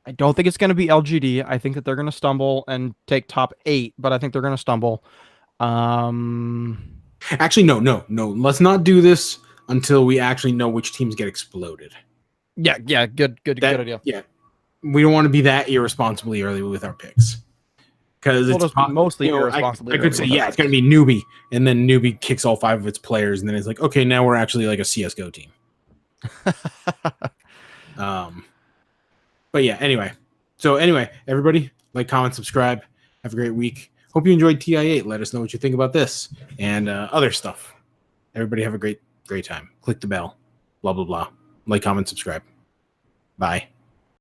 [SPEAKER 2] I don't think it's going to be LGD. I think that they're going to stumble and take top 8, but I think they're going to stumble.
[SPEAKER 1] Actually, no. Let's not do this until we actually know which teams get exploded.
[SPEAKER 2] Yeah. Good idea.
[SPEAKER 1] Yeah, we don't want to be that irresponsibly early with our picks, because it's
[SPEAKER 2] mostly irresponsibly.
[SPEAKER 1] I could say it's going to be Newbie, and then Newbie kicks all 5 of its players, and then it's like, okay, now we're actually like a CS:GO team. But yeah, anyway, everybody, like, comment, subscribe. Have a great week. Hope you enjoyed TI8. Let us know what you think about this and other stuff. Everybody have a great time. Click the bell. Blah, blah, blah. Like, comment, subscribe. Bye.